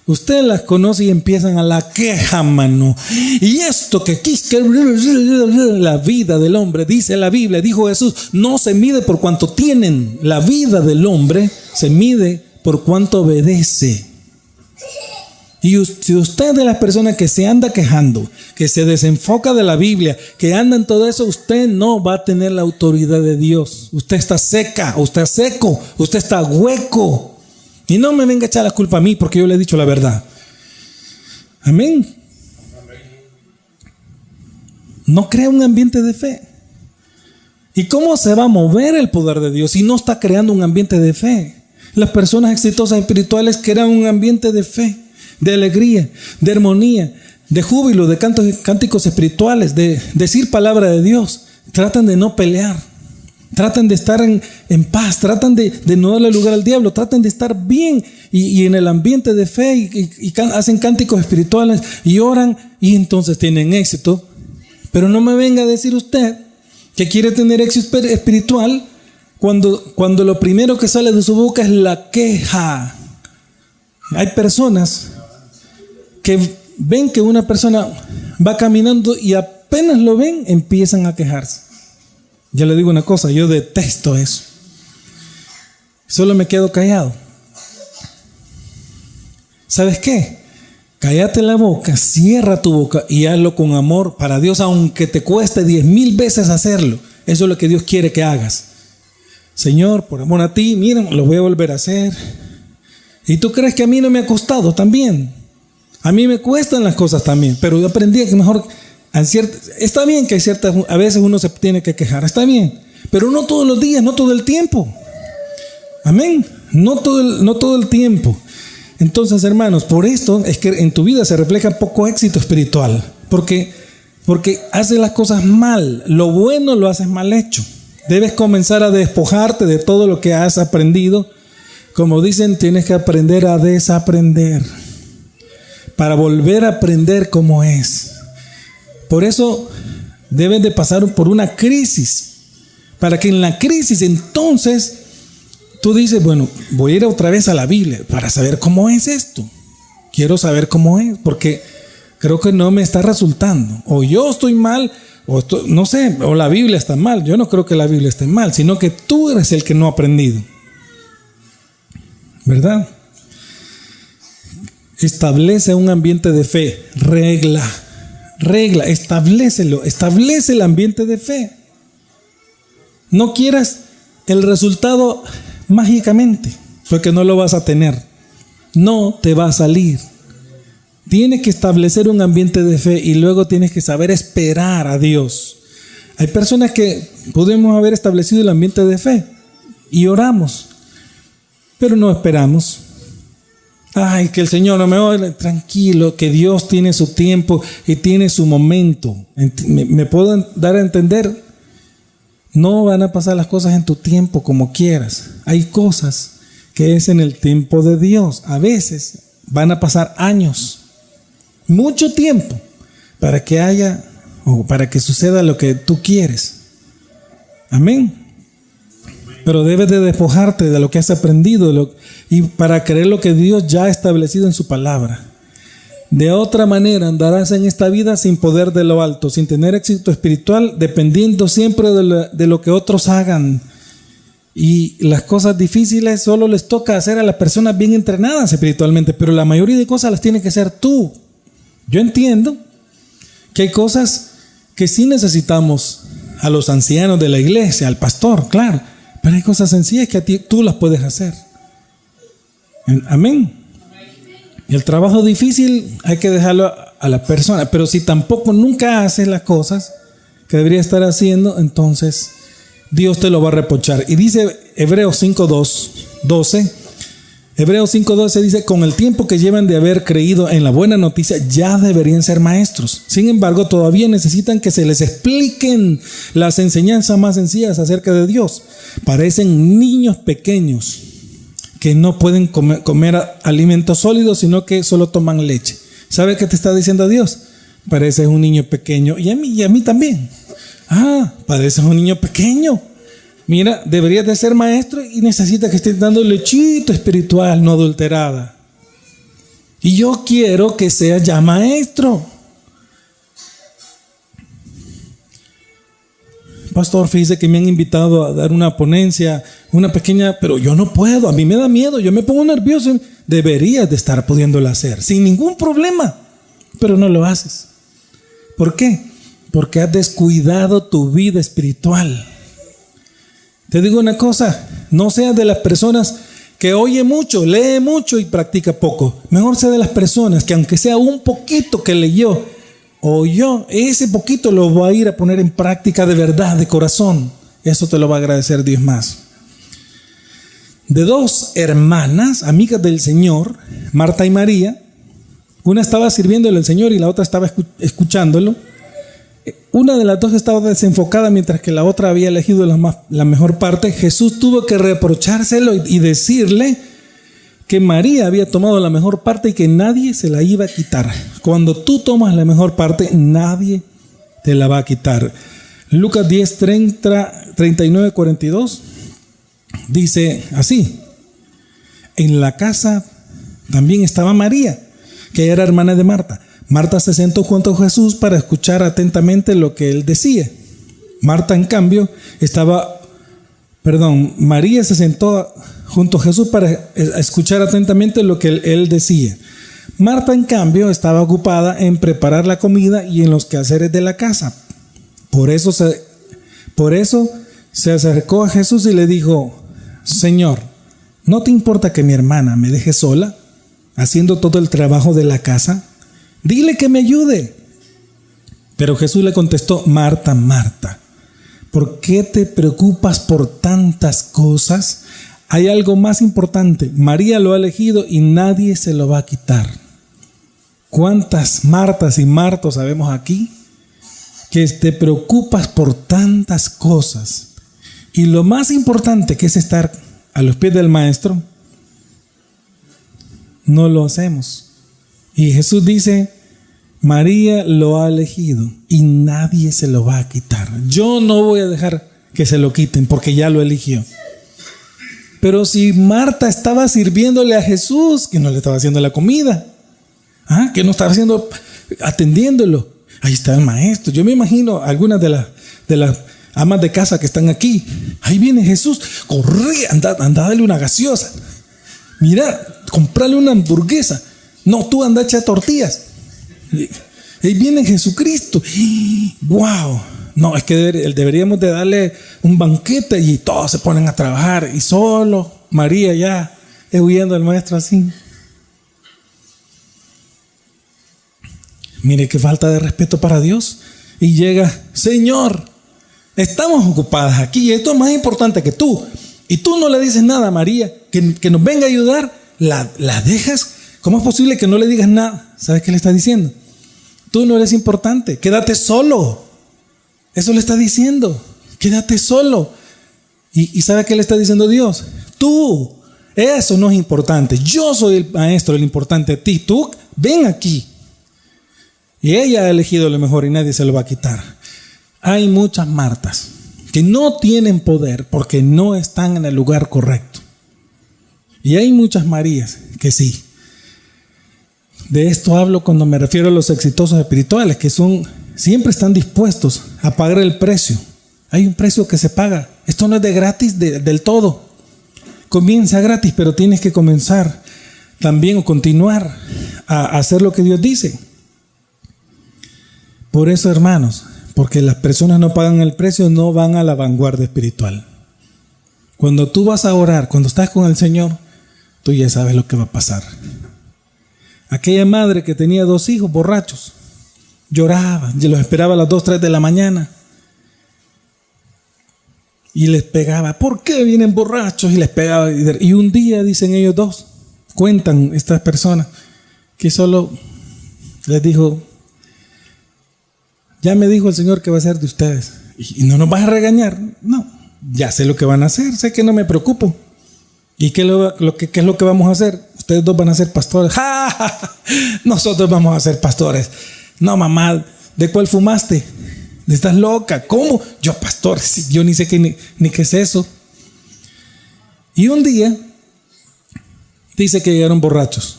Usted las conoce y empiezan a la queja, mano. Y esto que aquí, la vida del hombre, dice la Biblia, dijo Jesús, no se mide por cuanto tienen. La vida del hombre se mide por cuanto obedece. Y si usted es de las personas que se anda quejando, que se desenfoca de la Biblia, que anda en todo eso, usted no va a tener la autoridad de Dios. Usted está seca, usted está seco, usted está hueco. Y no me venga a echar la culpa a mí porque yo le he dicho la verdad. Amén. No crea un ambiente de fe. ¿Y cómo se va a mover el poder de Dios si no está creando un ambiente de fe? Las personas exitosas espirituales crean un ambiente de fe, de alegría, de armonía, de júbilo, de cánticos espirituales, de decir palabra de Dios. Tratan de no pelear, tratan de estar en paz, tratan de no darle lugar al diablo, tratan de estar bien y en el ambiente de fe y hacen cánticos espirituales y oran y entonces tienen éxito. Pero no me venga a decir usted que quiere tener éxito espiritual cuando lo primero que sale de su boca es la queja. Hay personas que ven que una persona va caminando y apenas lo ven, empiezan a quejarse. Ya le digo una cosa, yo detesto eso. Solo me quedo callado. ¿Sabes qué? Cállate la boca, cierra tu boca y hazlo con amor para Dios, aunque te cueste 10,000 veces hacerlo. Eso es lo que Dios quiere que hagas. Señor, por amor a ti, miren, lo voy a volver a hacer. ¿Y tú crees que a mí no me ha costado también? A mí me cuestan las cosas también, pero yo aprendí que mejor, está bien que a veces uno se tiene que quejar, está bien, pero no todos los días, no todo el tiempo. Amén. No todo el tiempo. Entonces, hermanos, por esto es que en tu vida se refleja poco éxito espiritual, porque haces las cosas mal. Lo bueno lo haces mal hecho. Debes comenzar a despojarte de todo lo que has aprendido. Como dicen, tienes que aprender a desaprender para volver a aprender cómo es. Por eso debes de pasar por una crisis, para que en la crisis entonces tú dices, bueno, voy a ir otra vez a la Biblia para saber cómo es esto. Quiero saber cómo es, porque creo que no me está resultando. O yo estoy mal, no sé, o la Biblia está mal. Yo no creo que la Biblia esté mal, sino que tú eres el que no ha aprendido. ¿Verdad? Establece un ambiente de fe. Regla, establécelo. Establece el ambiente de fe. No quieras el resultado mágicamente, porque no lo vas a tener. No te va a salir. Tienes que establecer un ambiente de fe y luego tienes que saber esperar a Dios. Hay personas que podemos haber establecido el ambiente de fe y oramos, pero no esperamos. Ay, que el Señor no me oye. Tranquilo, que Dios tiene su tiempo y tiene su momento. ¿Me puedo dar a entender? No van a pasar las cosas en tu tiempo como quieras. Hay cosas que es en el tiempo de Dios. A veces van a pasar años, mucho tiempo, para que haya o para que suceda lo que tú quieres. Amén. Pero debes de despojarte de lo que has aprendido y para creer lo que Dios ya ha establecido en su palabra. De otra manera andarás en esta vida sin poder de lo alto, sin tener éxito espiritual, dependiendo siempre de lo que otros hagan. Y las cosas difíciles solo les toca hacer a las personas bien entrenadas espiritualmente, pero la mayoría de cosas las tienes que hacer tú. Yo entiendo que hay cosas que sí necesitamos a los ancianos de la iglesia, al pastor, claro, pero hay cosas sencillas que tú las puedes hacer. Amén. Y el trabajo difícil hay que dejarlo a la persona, pero si tampoco nunca haces las cosas que debería estar haciendo, entonces Dios te lo va a reprochar. Y dice Hebreos 5:12, Hebreos 5:12 dice: con el tiempo que llevan de haber creído en la buena noticia, ya deberían ser maestros. Sin embargo, todavía necesitan que se les expliquen las enseñanzas más sencillas acerca de Dios. Parecen niños pequeños que no pueden comer alimentos sólidos, sino que solo toman leche. ¿Sabe qué te está diciendo Dios? Pareces un niño pequeño. Y a mí también. Pareces un niño pequeño. Mira, deberías de ser maestro y necesitas que estés dando lechito espiritual, no adulterada. Y yo quiero que seas ya maestro. Pastor, fíjese que me han invitado a dar una ponencia, una pequeña, pero yo no puedo, a mí me da miedo, yo me pongo nervioso. Deberías de estar pudiéndolo hacer sin ningún problema, pero no lo haces. ¿Por qué? Porque has descuidado tu vida espiritual. Te digo una cosa, no seas de las personas que oye mucho, lee mucho y practica poco. Mejor sea de las personas que aunque sea un poquito que leyó, oyó, ese poquito lo va a ir a poner en práctica de verdad, de corazón. Eso te lo va a agradecer Dios más. De dos hermanas, amigas del Señor, Marta y María, una estaba sirviéndole al Señor y la otra estaba escuchándolo. Una de las dos estaba desenfocada mientras que la otra había elegido la mejor parte. Jesús tuvo que reprochárselo y decirle que María había tomado la mejor parte y que nadie se la iba a quitar. Cuando tú tomas la mejor parte, nadie te la va a quitar. Lucas 10, 39, 42 dice así: en la casa también estaba María, que era hermana de Marta. Marta se sentó junto a Jesús para escuchar atentamente lo que él decía. María se sentó junto a Jesús para escuchar atentamente lo que él decía. Marta, en cambio, estaba ocupada en preparar la comida y en los quehaceres de la casa. Por eso se acercó a Jesús y le dijo: Señor, ¿no te importa que mi hermana me deje sola haciendo todo el trabajo de la casa? Dile que me ayude. Pero Jesús le contestó: Marta, Marta, ¿por qué te preocupas por tantas cosas? Hay algo más importante. María lo ha elegido y nadie se lo va a quitar. ¿Cuántas Martas y Martos sabemos aquí? Que te preocupas por tantas cosas. Y lo más importante, que es estar a los pies del Maestro, no lo hacemos. Y Jesús dice: María lo ha elegido y nadie se lo va a quitar. Yo no voy a dejar que se lo quiten porque ya lo eligió. Pero si Marta estaba sirviéndole a Jesús, que no le estaba haciendo la comida, que no estaba atendiéndolo, ahí está el Maestro. Yo me imagino algunas de las amas de casa que están aquí. Ahí viene Jesús, corre, anda a darle una gaseosa. Mira, comprarle una hamburguesa. No, tú anda a echar tortillas. Ahí viene Jesucristo. ¡Wow! No, es que deberíamos de darle un banquete y todos se ponen a trabajar. Y solo María ya huyendo del Maestro así. Mire qué falta de respeto para Dios. Y llega: Señor, estamos ocupadas aquí y esto es más importante que tú. Y tú no le dices nada a María, que nos venga a ayudar. La dejas. ¿Cómo es posible que no le digas nada? ¿Sabes qué le está diciendo? Tú no eres importante, quédate solo. Eso le está diciendo, quédate solo. ¿Y sabe qué le está diciendo Dios? Tú, eso no es importante. Yo soy el Maestro, el importante a ti. Tú, ven aquí. Y ella ha elegido lo mejor y nadie se lo va a quitar. Hay muchas Martas que no tienen poder porque no están en el lugar correcto. Y hay muchas Marías que sí. De esto hablo cuando me refiero a los exitosos espirituales, que siempre están dispuestos a pagar el precio. Hay un precio que se paga. Esto no es de gratis del todo. Comienza gratis, pero tienes que comenzar también o continuar a hacer lo que Dios dice. Por eso, hermanos, porque las personas no pagan el precio, no van a la vanguardia espiritual. Cuando tú vas a orar, cuando estás con el Señor, tú ya sabes lo que va a pasar. Aquella madre que tenía 2 hijos borrachos, lloraba, y los esperaba a las 2, 3 de la mañana y les pegaba. ¿Por qué vienen borrachos? Y les pegaba. Y un día, dicen ellos dos, cuentan estas personas, que solo les dijo: ya me dijo el Señor que va a ser de ustedes. ¿Y no nos vas a regañar? No, ya sé lo que van a hacer, sé que no me preocupo. ¿Y qué es lo que vamos a hacer? Ustedes dos van a ser pastores. ¡Ja, ja, ja! Nosotros vamos a ser pastores. No, mamá, ¿de cuál fumaste? ¿Estás loca? ¿Cómo? Yo, pastor, yo ni sé ni qué es eso. Y un día dice que llegaron borrachos.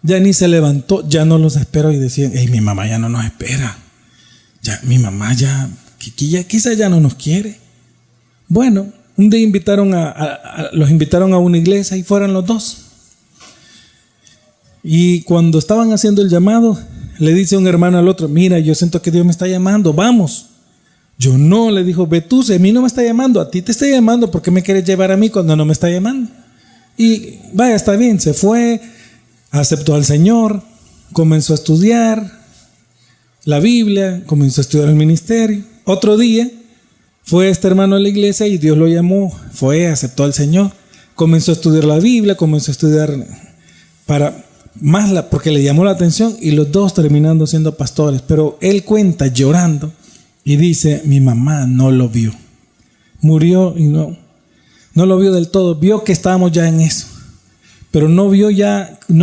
Ya ni se levantó, ya no los esperó y decían: hey, mi mamá ya no nos espera. Ya, mi mamá quizá ya no nos quiere. Bueno, un día los invitaron a una iglesia y fueron los dos. Y cuando estaban haciendo el llamado, le dice un hermano al otro: mira, yo siento que Dios me está llamando, vamos. Yo no, le dijo: ve tú, si a mí no me está llamando, a ti te está llamando, ¿por qué me quieres llevar a mí cuando no me está llamando? Y vaya, está bien, se fue, aceptó al Señor, comenzó a estudiar la Biblia, comenzó a estudiar el ministerio. Otro día fue este hermano a la iglesia y Dios lo llamó, fue, aceptó al Señor, comenzó a estudiar la Biblia, comenzó a estudiar porque le llamó la atención, y los dos terminando siendo pastores. Pero él cuenta llorando y dice: mi mamá no lo vio, murió y no lo vio del todo, vio que estábamos ya en eso, pero no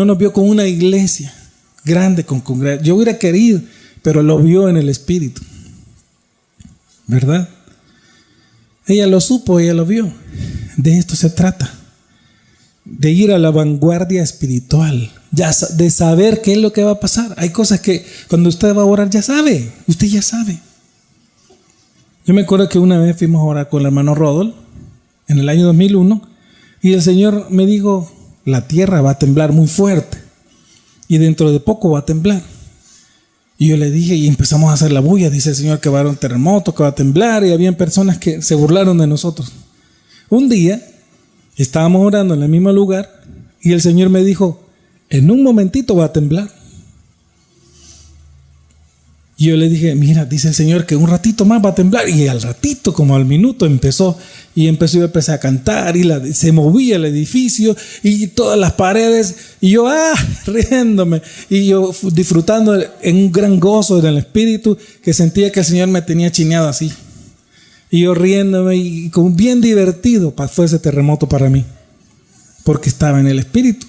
nos vio con una iglesia grande, con congregación. Yo hubiera querido, pero lo vio en el espíritu. ¿verdad? Ella lo supo, ella lo vio. De esto se trata. De ir a la vanguardia espiritual. Ya de saber qué es lo que va a pasar. Hay cosas que cuando usted va a orar ya sabe. Usted ya sabe. Yo me acuerdo que una vez fuimos a orar con el hermano Rodol en el año 2001 y el Señor me dijo, la tierra va a temblar muy fuerte y dentro de poco va a temblar. Y yo le dije, y empezamos a hacer la bulla, dice el Señor que va a haber un terremoto, que va a temblar, y habían personas que se burlaron de nosotros. Un día estábamos orando en el mismo lugar y el Señor me dijo, en un momentito va a temblar. Y yo le dije, mira, dice el Señor que un ratito más va a temblar. Y al ratito, como al minuto, empezó. Y empecé a cantar y se movía el edificio y todas las paredes. Y yo, riéndome. Y yo disfrutando en un gran gozo en el espíritu que sentía que el Señor me tenía chineado así. Y yo riéndome y como bien divertido fue ese terremoto para mí. Porque estaba en el espíritu.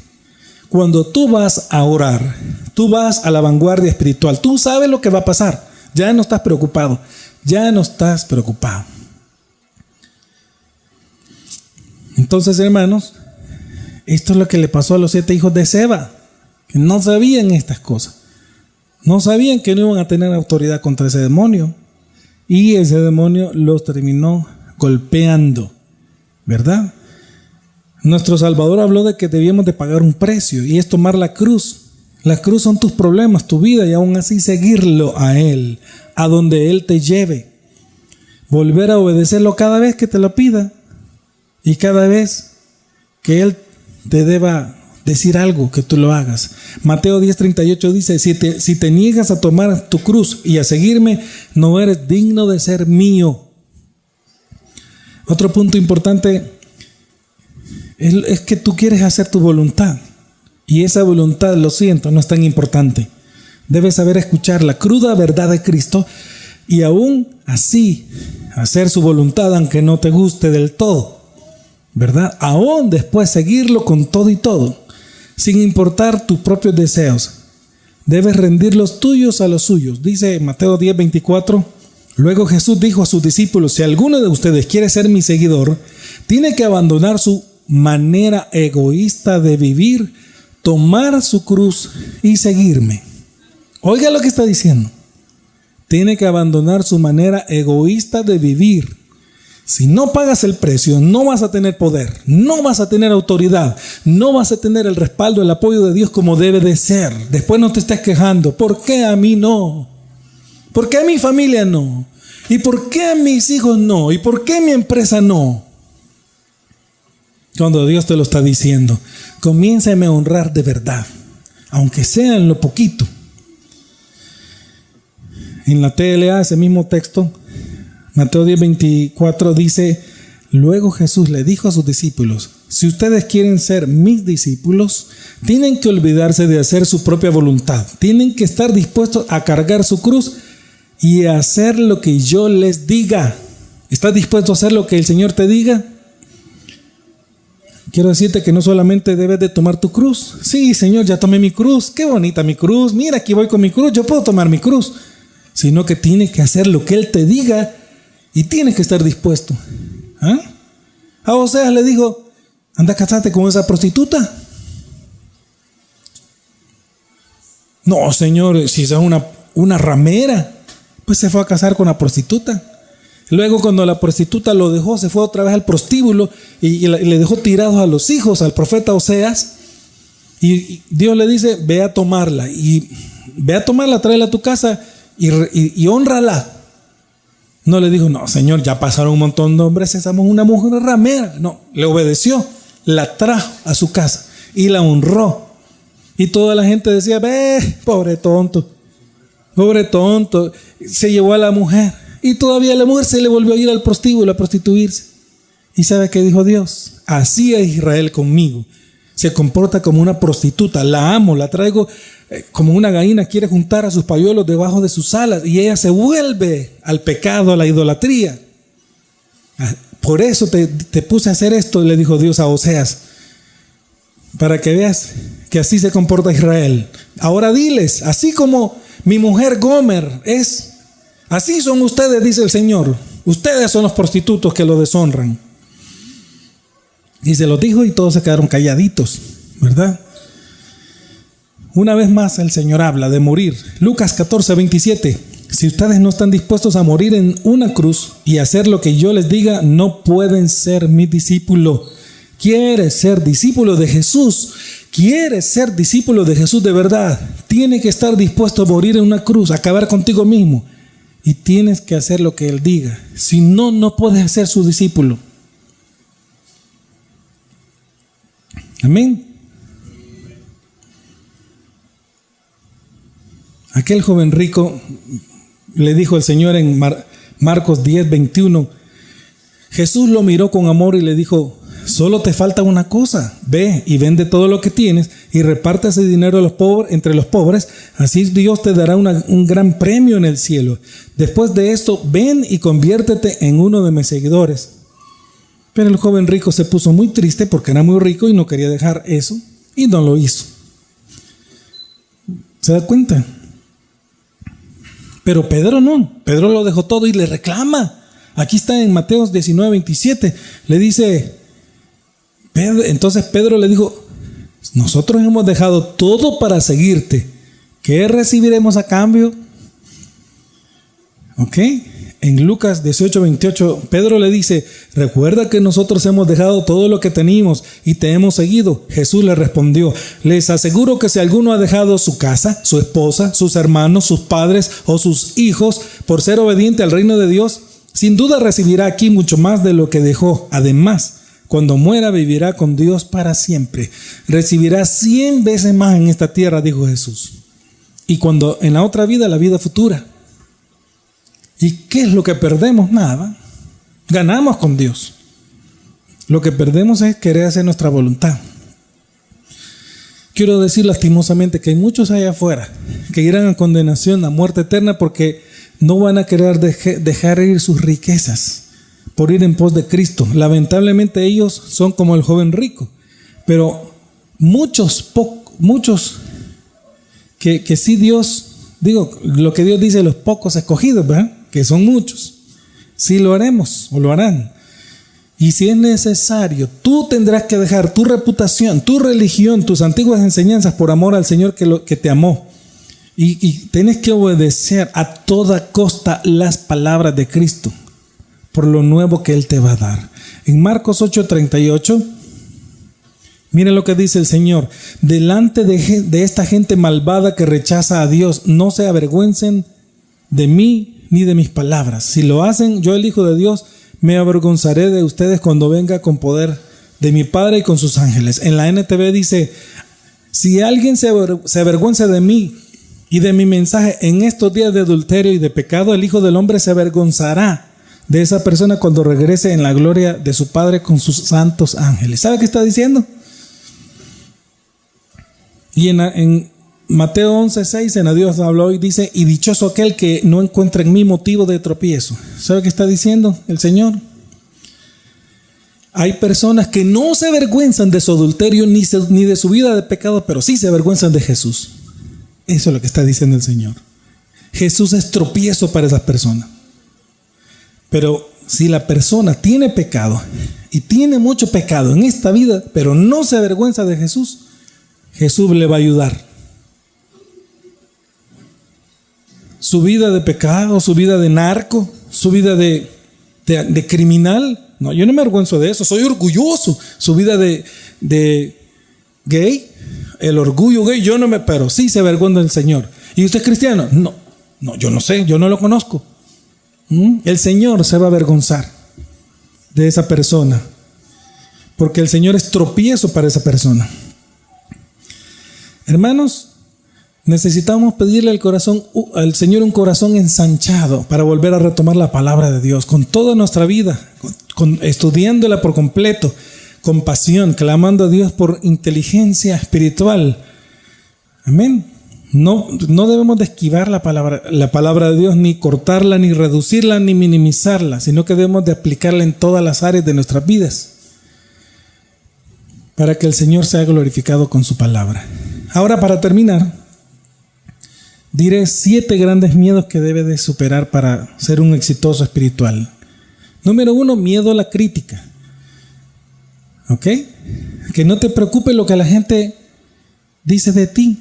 Cuando tú vas a orar, tú vas a la vanguardia espiritual, tú sabes lo que va a pasar, ya no estás preocupado, Entonces, hermanos, esto es lo que le pasó a los 7 hijos de Seba, que no sabían estas cosas, no sabían que no iban a tener autoridad contra ese demonio, y ese demonio los terminó golpeando, ¿verdad? Nuestro Salvador habló de que debíamos de pagar un precio y es tomar la cruz. La cruz son tus problemas, tu vida, y aún así seguirlo a Él, a donde Él te lleve. Volver a obedecerlo cada vez que te lo pida y cada vez que Él te deba decir algo, que tú lo hagas. Mateo 10:38 dice, si te niegas a tomar tu cruz y a seguirme, no eres digno de ser mío. Otro punto importante es que tú quieres hacer tu voluntad y esa voluntad, lo siento, no es tan importante. Debes saber escuchar la cruda verdad de Cristo y aún así hacer su voluntad aunque no te guste del todo, ¿verdad? Aún después seguirlo con todo y todo, sin importar tus propios deseos. Debes rendir los tuyos a los suyos. Dice Mateo 10:24. Luego Jesús dijo a sus discípulos, si alguno de ustedes quiere ser mi seguidor, tiene que abandonar su manera egoísta de vivir, tomar su cruz y seguirme. Oiga lo que está diciendo. Tiene que abandonar su manera egoísta de vivir. Si no pagas el precio, no vas a tener poder, no vas a tener autoridad, no vas a tener el respaldo, el apoyo de Dios como debe de ser. Después no te estés quejando. ¿Por qué a mí no? ¿Por qué a mi familia no? ¿Y por qué a mis hijos no? ¿Y por qué a mi empresa no? Cuando Dios te lo está diciendo, comiénzame a honrar de verdad, aunque sea en lo poquito. En la TLA, ese mismo texto, Mateo 10:24 dice, luego Jesús le dijo a sus discípulos, si ustedes quieren ser mis discípulos, tienen que olvidarse de hacer su propia voluntad, tienen que estar dispuestos a cargar su cruz y a hacer lo que yo les diga. ¿Estás dispuesto a hacer lo que el Señor te diga? Quiero decirte que no solamente debes de tomar tu cruz. Sí, Señor, ya tomé mi cruz. Qué bonita mi cruz. Mira, aquí voy con mi cruz. Yo puedo tomar mi cruz. Sino que tienes que hacer lo que Él te diga y tienes que estar dispuesto. A Oseas le dijo, anda a casarte con esa prostituta. No, Señor, si esa es una ramera, pues se fue a casar con la prostituta. Luego cuando la prostituta lo dejó, se fue otra vez al prostíbulo y le dejó tirados a los hijos, al profeta Oseas. Y Dios le dice, ve a tomarla. Y ve a tomarla, tráela a tu casa y hónrala. No le dijo, no, Señor, ya pasaron un montón de hombres, esa es una mujer ramera. No, le obedeció, la trajo a su casa y la honró. Y toda la gente decía, ve, pobre tonto, se llevó a la mujer. Y todavía la mujer se le volvió a ir al prostíbulo a prostituirse. ¿Y sabe qué dijo Dios? Así es Israel conmigo. Se comporta como una prostituta. La amo, la traigo como una gallina quiere juntar a sus pañuelos debajo de sus alas. Y ella se vuelve al pecado, a la idolatría. Por eso te puse a hacer esto, le dijo Dios a Oseas. Para que veas que así se comporta Israel. Ahora diles, así como mi mujer Gomer es, así son ustedes, dice el Señor. Ustedes son los prostitutos que lo deshonran. Y se los dijo y todos se quedaron calladitos, ¿verdad? Una vez más el Señor habla de morir. Lucas 14:27. Si ustedes no están dispuestos a morir en una cruz y hacer lo que yo les diga, no pueden ser mi discípulo. ¿Quieres ser discípulo de Jesús? ¿Quieres ser discípulo de Jesús de verdad? Tienes que estar dispuesto a morir en una cruz, a acabar contigo mismo. Y tienes que hacer lo que Él diga. Si no, no puedes ser su discípulo. Amén. Aquel joven rico le dijo al Señor en Marcos 10:21. Jesús lo miró con amor y le dijo: solo te falta una cosa. Ve y vende todo lo que tienes y reparte ese dinero a los pobres, entre los pobres. Así Dios te dará un gran premio en el cielo. Después de esto, ven y conviértete en uno de mis seguidores. Pero el joven rico se puso muy triste porque era muy rico y no quería dejar eso y no lo hizo. ¿Se da cuenta? Pero Pedro no. Pedro lo dejó todo y le reclama. Aquí está en Mateo 19:27. Le dice, entonces Pedro le dijo: nosotros hemos dejado todo para seguirte. ¿Qué recibiremos a cambio? ¿Ok? En Lucas 18:28, Pedro le dice: recuerda que nosotros hemos dejado todo lo que teníamos y te hemos seguido. Jesús le respondió: les aseguro que si alguno ha dejado su casa, su esposa, sus hermanos, sus padres o sus hijos por ser obediente al reino de Dios, sin duda recibirá aquí mucho más de lo que dejó. Además, cuando muera vivirá con Dios para siempre. Recibirá 100 veces más en esta tierra, dijo Jesús. Y cuando en la otra vida, la vida futura. ¿Y qué es lo que perdemos? Nada. Ganamos con Dios. Lo que perdemos es querer hacer nuestra voluntad. Quiero decir lastimosamente que hay muchos allá afuera que irán a condenación, a muerte eterna, porque no van a querer dejar ir sus riquezas por ir en pos de Cristo. Lamentablemente ellos son como el joven rico. Pero muchos que sí Dios, digo, lo que Dios dice, los pocos escogidos, ¿verdad? Que son muchos, sí lo haremos o lo harán. Y si es necesario, tú tendrás que dejar tu reputación, tu religión, tus antiguas enseñanzas por amor al Señor que te amó. Y tienes que obedecer a toda costa las palabras de Cristo por lo nuevo que Él te va a dar. En Marcos 8:38, miren lo que dice el Señor: delante de esta gente malvada que rechaza a Dios, no se avergüencen de mí ni de mis palabras. Si lo hacen, yo, el Hijo de Dios, me avergonzaré de ustedes cuando venga con poder de mi Padre y con sus ángeles. En la NTV dice: si alguien se avergüenza de mí y de mi mensaje en estos días de adulterio y de pecado, el Hijo del Hombre se avergonzará de esa persona cuando regrese en la gloria de su Padre con sus santos ángeles. ¿Sabe qué está diciendo? Y en Mateo 11:6, en Dios habló y dice: y dichoso aquel que no encuentre en mí motivo de tropiezo. ¿Sabe qué está diciendo el Señor? Hay personas que no se avergüenzan de su adulterio ni de su vida de pecado, pero sí se avergüenzan de Jesús. Eso es lo que está diciendo el Señor. Jesús es tropiezo para esas personas. Pero si la persona tiene pecado y tiene mucho pecado en esta vida, pero no se avergüenza de Jesús, Jesús le va a ayudar. Su vida de pecado, su vida de narco, su vida de criminal, no, yo no me avergüenzo de eso, soy orgulloso. Su vida de gay, el orgullo gay, pero sí se avergüenza del Señor. ¿Y usted es cristiano? No, yo no sé, yo no lo conozco. El Señor se va a avergonzar de esa persona, porque el Señor es tropiezo para esa persona. Hermanos, necesitamos pedirle al Señor un corazón ensanchado para volver a retomar la palabra de Dios con toda nuestra vida, estudiándola por completo, con pasión, clamando a Dios por inteligencia espiritual. Amén. No debemos de esquivar la palabra de Dios, ni cortarla, ni reducirla, ni minimizarla, sino que debemos de aplicarla en todas las áreas de nuestras vidas para que el Señor sea glorificado con su palabra. Ahora, para terminar, diré 7 grandes miedos que debe de superar para ser un exitoso espiritual. Número 1, miedo a la crítica. ¿Ok? Que no te preocupe lo que la gente dice de ti,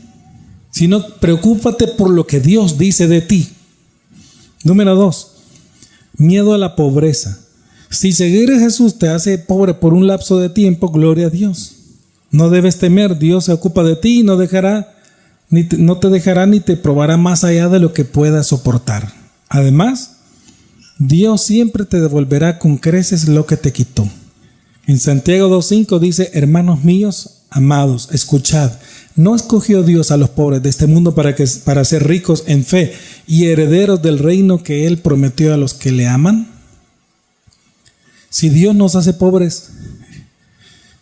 sino preocúpate por lo que Dios dice de ti. Número 2, miedo a la pobreza. Si seguir a Jesús te hace pobre por un lapso de tiempo, gloria a Dios. No debes temer, Dios se ocupa de ti y no te dejará ni te probará más allá de lo que puedas soportar. Además, Dios siempre te devolverá con creces lo que te quitó. En Santiago 2:5 dice: hermanos míos, amados, escuchad. ¿No escogió Dios a los pobres de este mundo para ser ricos en fe y herederos del reino que Él prometió a los que le aman? Si Dios nos hace pobres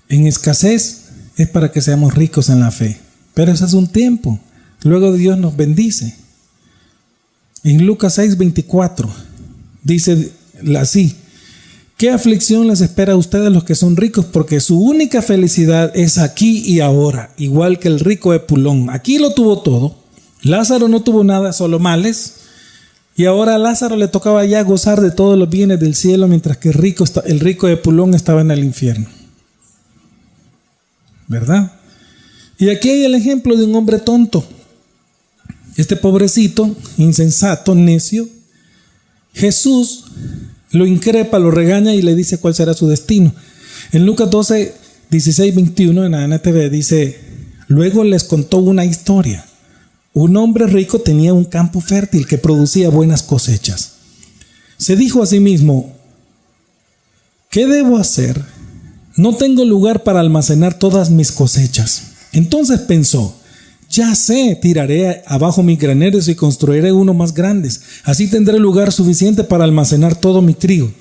en escasez, es para que seamos ricos en la fe. Pero eso es un tiempo. Luego Dios nos bendice. En Lucas 6:24 dice así: ¿qué aflicción les espera a ustedes los que son ricos? Porque su única felicidad es aquí y ahora, igual que el rico Epulón. Aquí lo tuvo todo. Lázaro no tuvo nada, solo males. Y ahora a Lázaro le tocaba ya gozar de todos los bienes del cielo, mientras que el rico Epulón estaba en el infierno. ¿Verdad? Y aquí hay el ejemplo de un hombre tonto. Este pobrecito, insensato, necio, Jesús lo increpa, lo regaña y le dice cuál será su destino. En Lucas 12, 16, 21, en la NTV dice: luego les contó una historia. Un hombre rico tenía un campo fértil que producía buenas cosechas. Se dijo a sí mismo: ¿qué debo hacer? No tengo lugar para almacenar todas mis cosechas. Entonces pensó: ya sé, tiraré abajo mis graneros y construiré uno más grandes. Así tendré lugar suficiente para almacenar todo mi trigo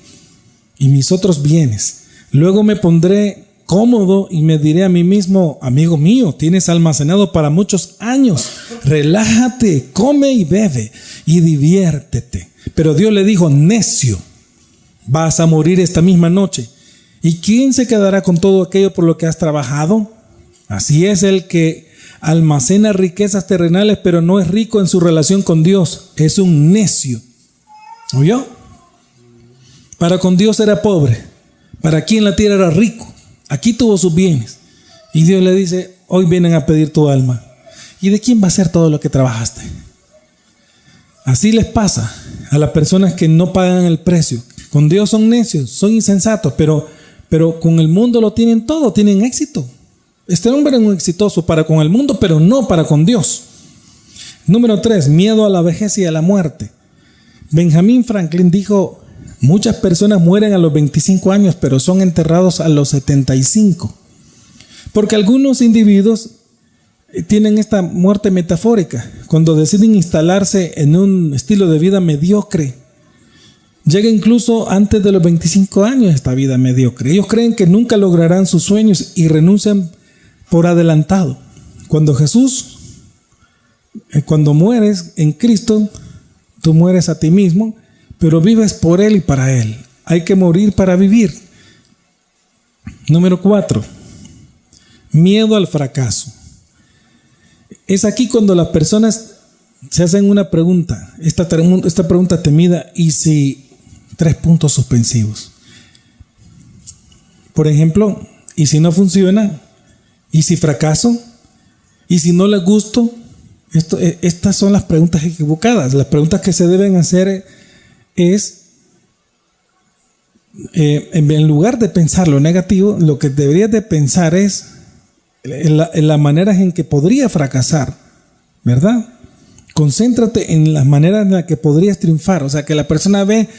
y mis otros bienes. Luego me pondré cómodo y me diré a mí mismo: amigo mío, tienes almacenado para muchos años. Relájate, come y bebe y diviértete. Pero Dios le dijo: necio, vas a morir esta misma noche. ¿Y quién se quedará con todo aquello por lo que has trabajado? Así es el que almacena riquezas terrenales, pero no es rico en su relación con Dios. Es un necio. ¿Oyó? Para con Dios era pobre, para aquí en la tierra era rico. Aquí tuvo sus bienes. Y Dios le dice: hoy vienen a pedir tu alma. ¿Y de quién va a ser todo lo que trabajaste? Así les pasa a las personas que no pagan el precio. Con Dios son necios, son insensatos, pero con el mundo lo tienen todo, tienen éxito. Este hombre es un exitoso para con el mundo, pero no para con Dios. Número 3, miedo a la vejez y a la muerte. Benjamin Franklin dijo: muchas personas mueren a los 25 años, pero son enterrados a los 75. Porque algunos individuos tienen esta muerte metafórica. Cuando deciden instalarse en un estilo de vida mediocre, llega incluso antes de los 25 años esta vida mediocre. Ellos creen que nunca lograrán sus sueños y renuncian por adelantado. Cuando mueres en Cristo, tú mueres a ti mismo, pero vives por Él y para Él. Hay que morir para vivir. Número 4, miedo al fracaso. Es aquí cuando las personas se hacen una pregunta, esta pregunta temida: ¿y si? 3 puntos suspensivos. Por ejemplo, ¿y si no funciona? ¿Y si fracaso? ¿Y si no les gusto? Estas son las preguntas equivocadas. Las preguntas que se deben hacer es, en lugar de pensar lo negativo, lo que deberías de pensar es en la manera en que podría fracasar, ¿verdad? Concéntrate en las maneras en las que podrías triunfar. O sea, que la persona ve: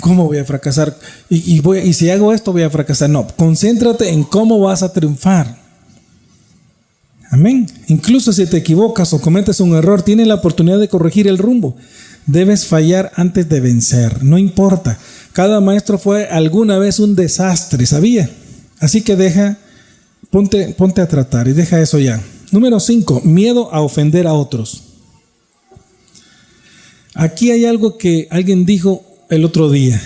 ¿cómo voy a fracasar? Y si hago esto voy a fracasar. No, concéntrate en cómo vas a triunfar. Amén. Incluso si te equivocas o cometes un error, tienes la oportunidad de corregir el rumbo. Debes fallar antes de vencer. No importa. Cada maestro fue alguna vez un desastre, ¿sabía? Así que ponte a tratar y deja eso ya. Número 5, miedo a ofender a otros. Aquí hay algo que alguien dijo el otro día: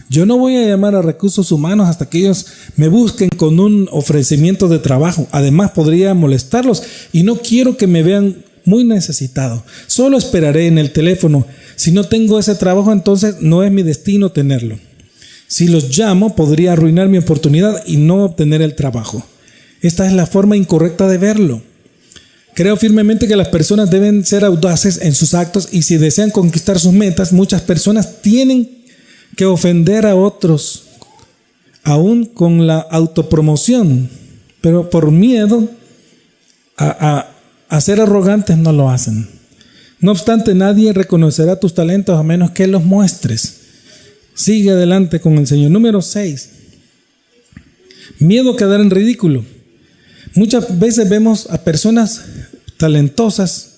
yo no voy a llamar a recursos humanos hasta que ellos me busquen con un ofrecimiento de trabajo. Además podría molestarlos y no quiero que me vean muy necesitado. Solo esperaré en el teléfono. Si no tengo ese trabajo, entonces no es mi destino tenerlo. Si los llamo, podría arruinar mi oportunidad y no obtener el trabajo. Esta es la forma incorrecta de verlo. Creo firmemente que las personas deben ser audaces en sus actos y si desean conquistar sus metas, muchas personas tienen que ofender a otros, aún con la autopromoción, pero por miedo a ser arrogantes no lo hacen. No obstante, nadie reconocerá tus talentos a menos que los muestres. Sigue adelante con el Señor. Número 6. Miedo a quedar en ridículo. Muchas veces vemos a personas talentosas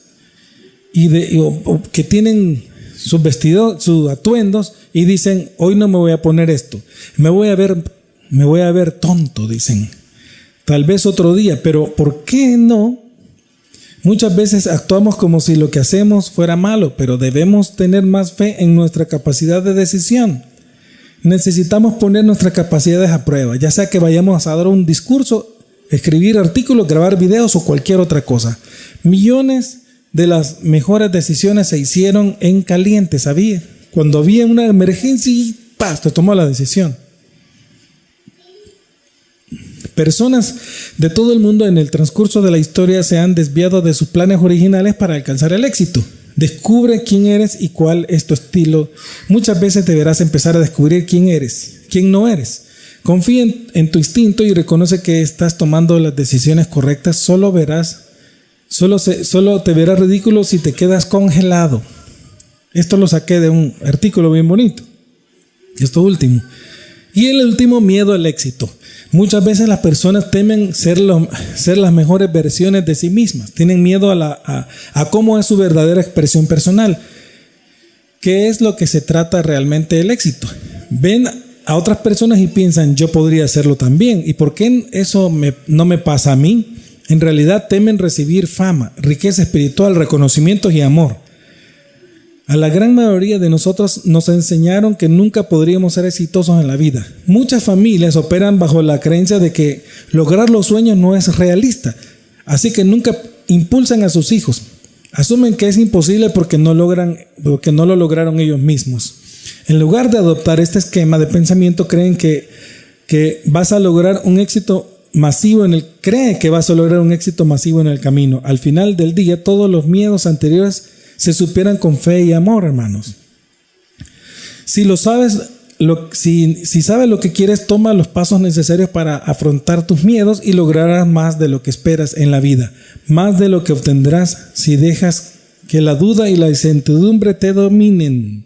o que tienen sus vestidos, sus atuendos y dicen, hoy no me voy a poner esto. Me voy a ver tonto, dicen. Tal vez otro día, pero ¿por qué no? Muchas veces actuamos como si lo que hacemos fuera malo, pero debemos tener más fe en nuestra capacidad de decisión. Necesitamos poner nuestras capacidades a prueba, ya sea que vayamos a dar un discurso, escribir artículos, grabar videos o cualquier otra cosa. Millones de las mejores decisiones se hicieron en caliente, ¿sabía? Cuando había una emergencia y ¡paz! Te tomó la decisión. Personas de todo el mundo en el transcurso de la historia se han desviado de sus planes originales para alcanzar el éxito. Descubre quién eres y cuál es tu estilo. Muchas veces deberás empezar a descubrir quién eres, quién no eres. Confía en tu instinto y reconoce que estás tomando las decisiones correctas. Solo te verás ridículo si te quedas congelado. Esto lo saqué de un artículo bien bonito. Esto último. Y el último, miedo al éxito. Muchas veces las personas temen ser las mejores versiones de sí mismas. Tienen miedo a cómo es su verdadera expresión personal. ¿Qué es lo que se trata realmente el éxito? Ven a otras personas y piensan, yo podría hacerlo también. ¿Y por qué eso no me pasa a mí? En realidad temen recibir fama, riqueza espiritual, reconocimientos y amor. A la gran mayoría de nosotros nos enseñaron que nunca podríamos ser exitosos en la vida. Muchas familias operan bajo la creencia de que lograr los sueños no es realista, así que nunca impulsan a sus hijos. Asumen que es imposible porque no lo lograron ellos mismos. En lugar de adoptar este esquema de pensamiento, creen que vas a lograr un éxito masivo cree que vas a lograr un éxito masivo en el camino. Al final del día, todos los miedos anteriores se superan con fe y amor, hermanos. Si sabes lo que quieres, toma los pasos necesarios para afrontar tus miedos y lograrás más de lo que esperas en la vida, más de lo que obtendrás si dejas que la duda y la incertidumbre te dominen.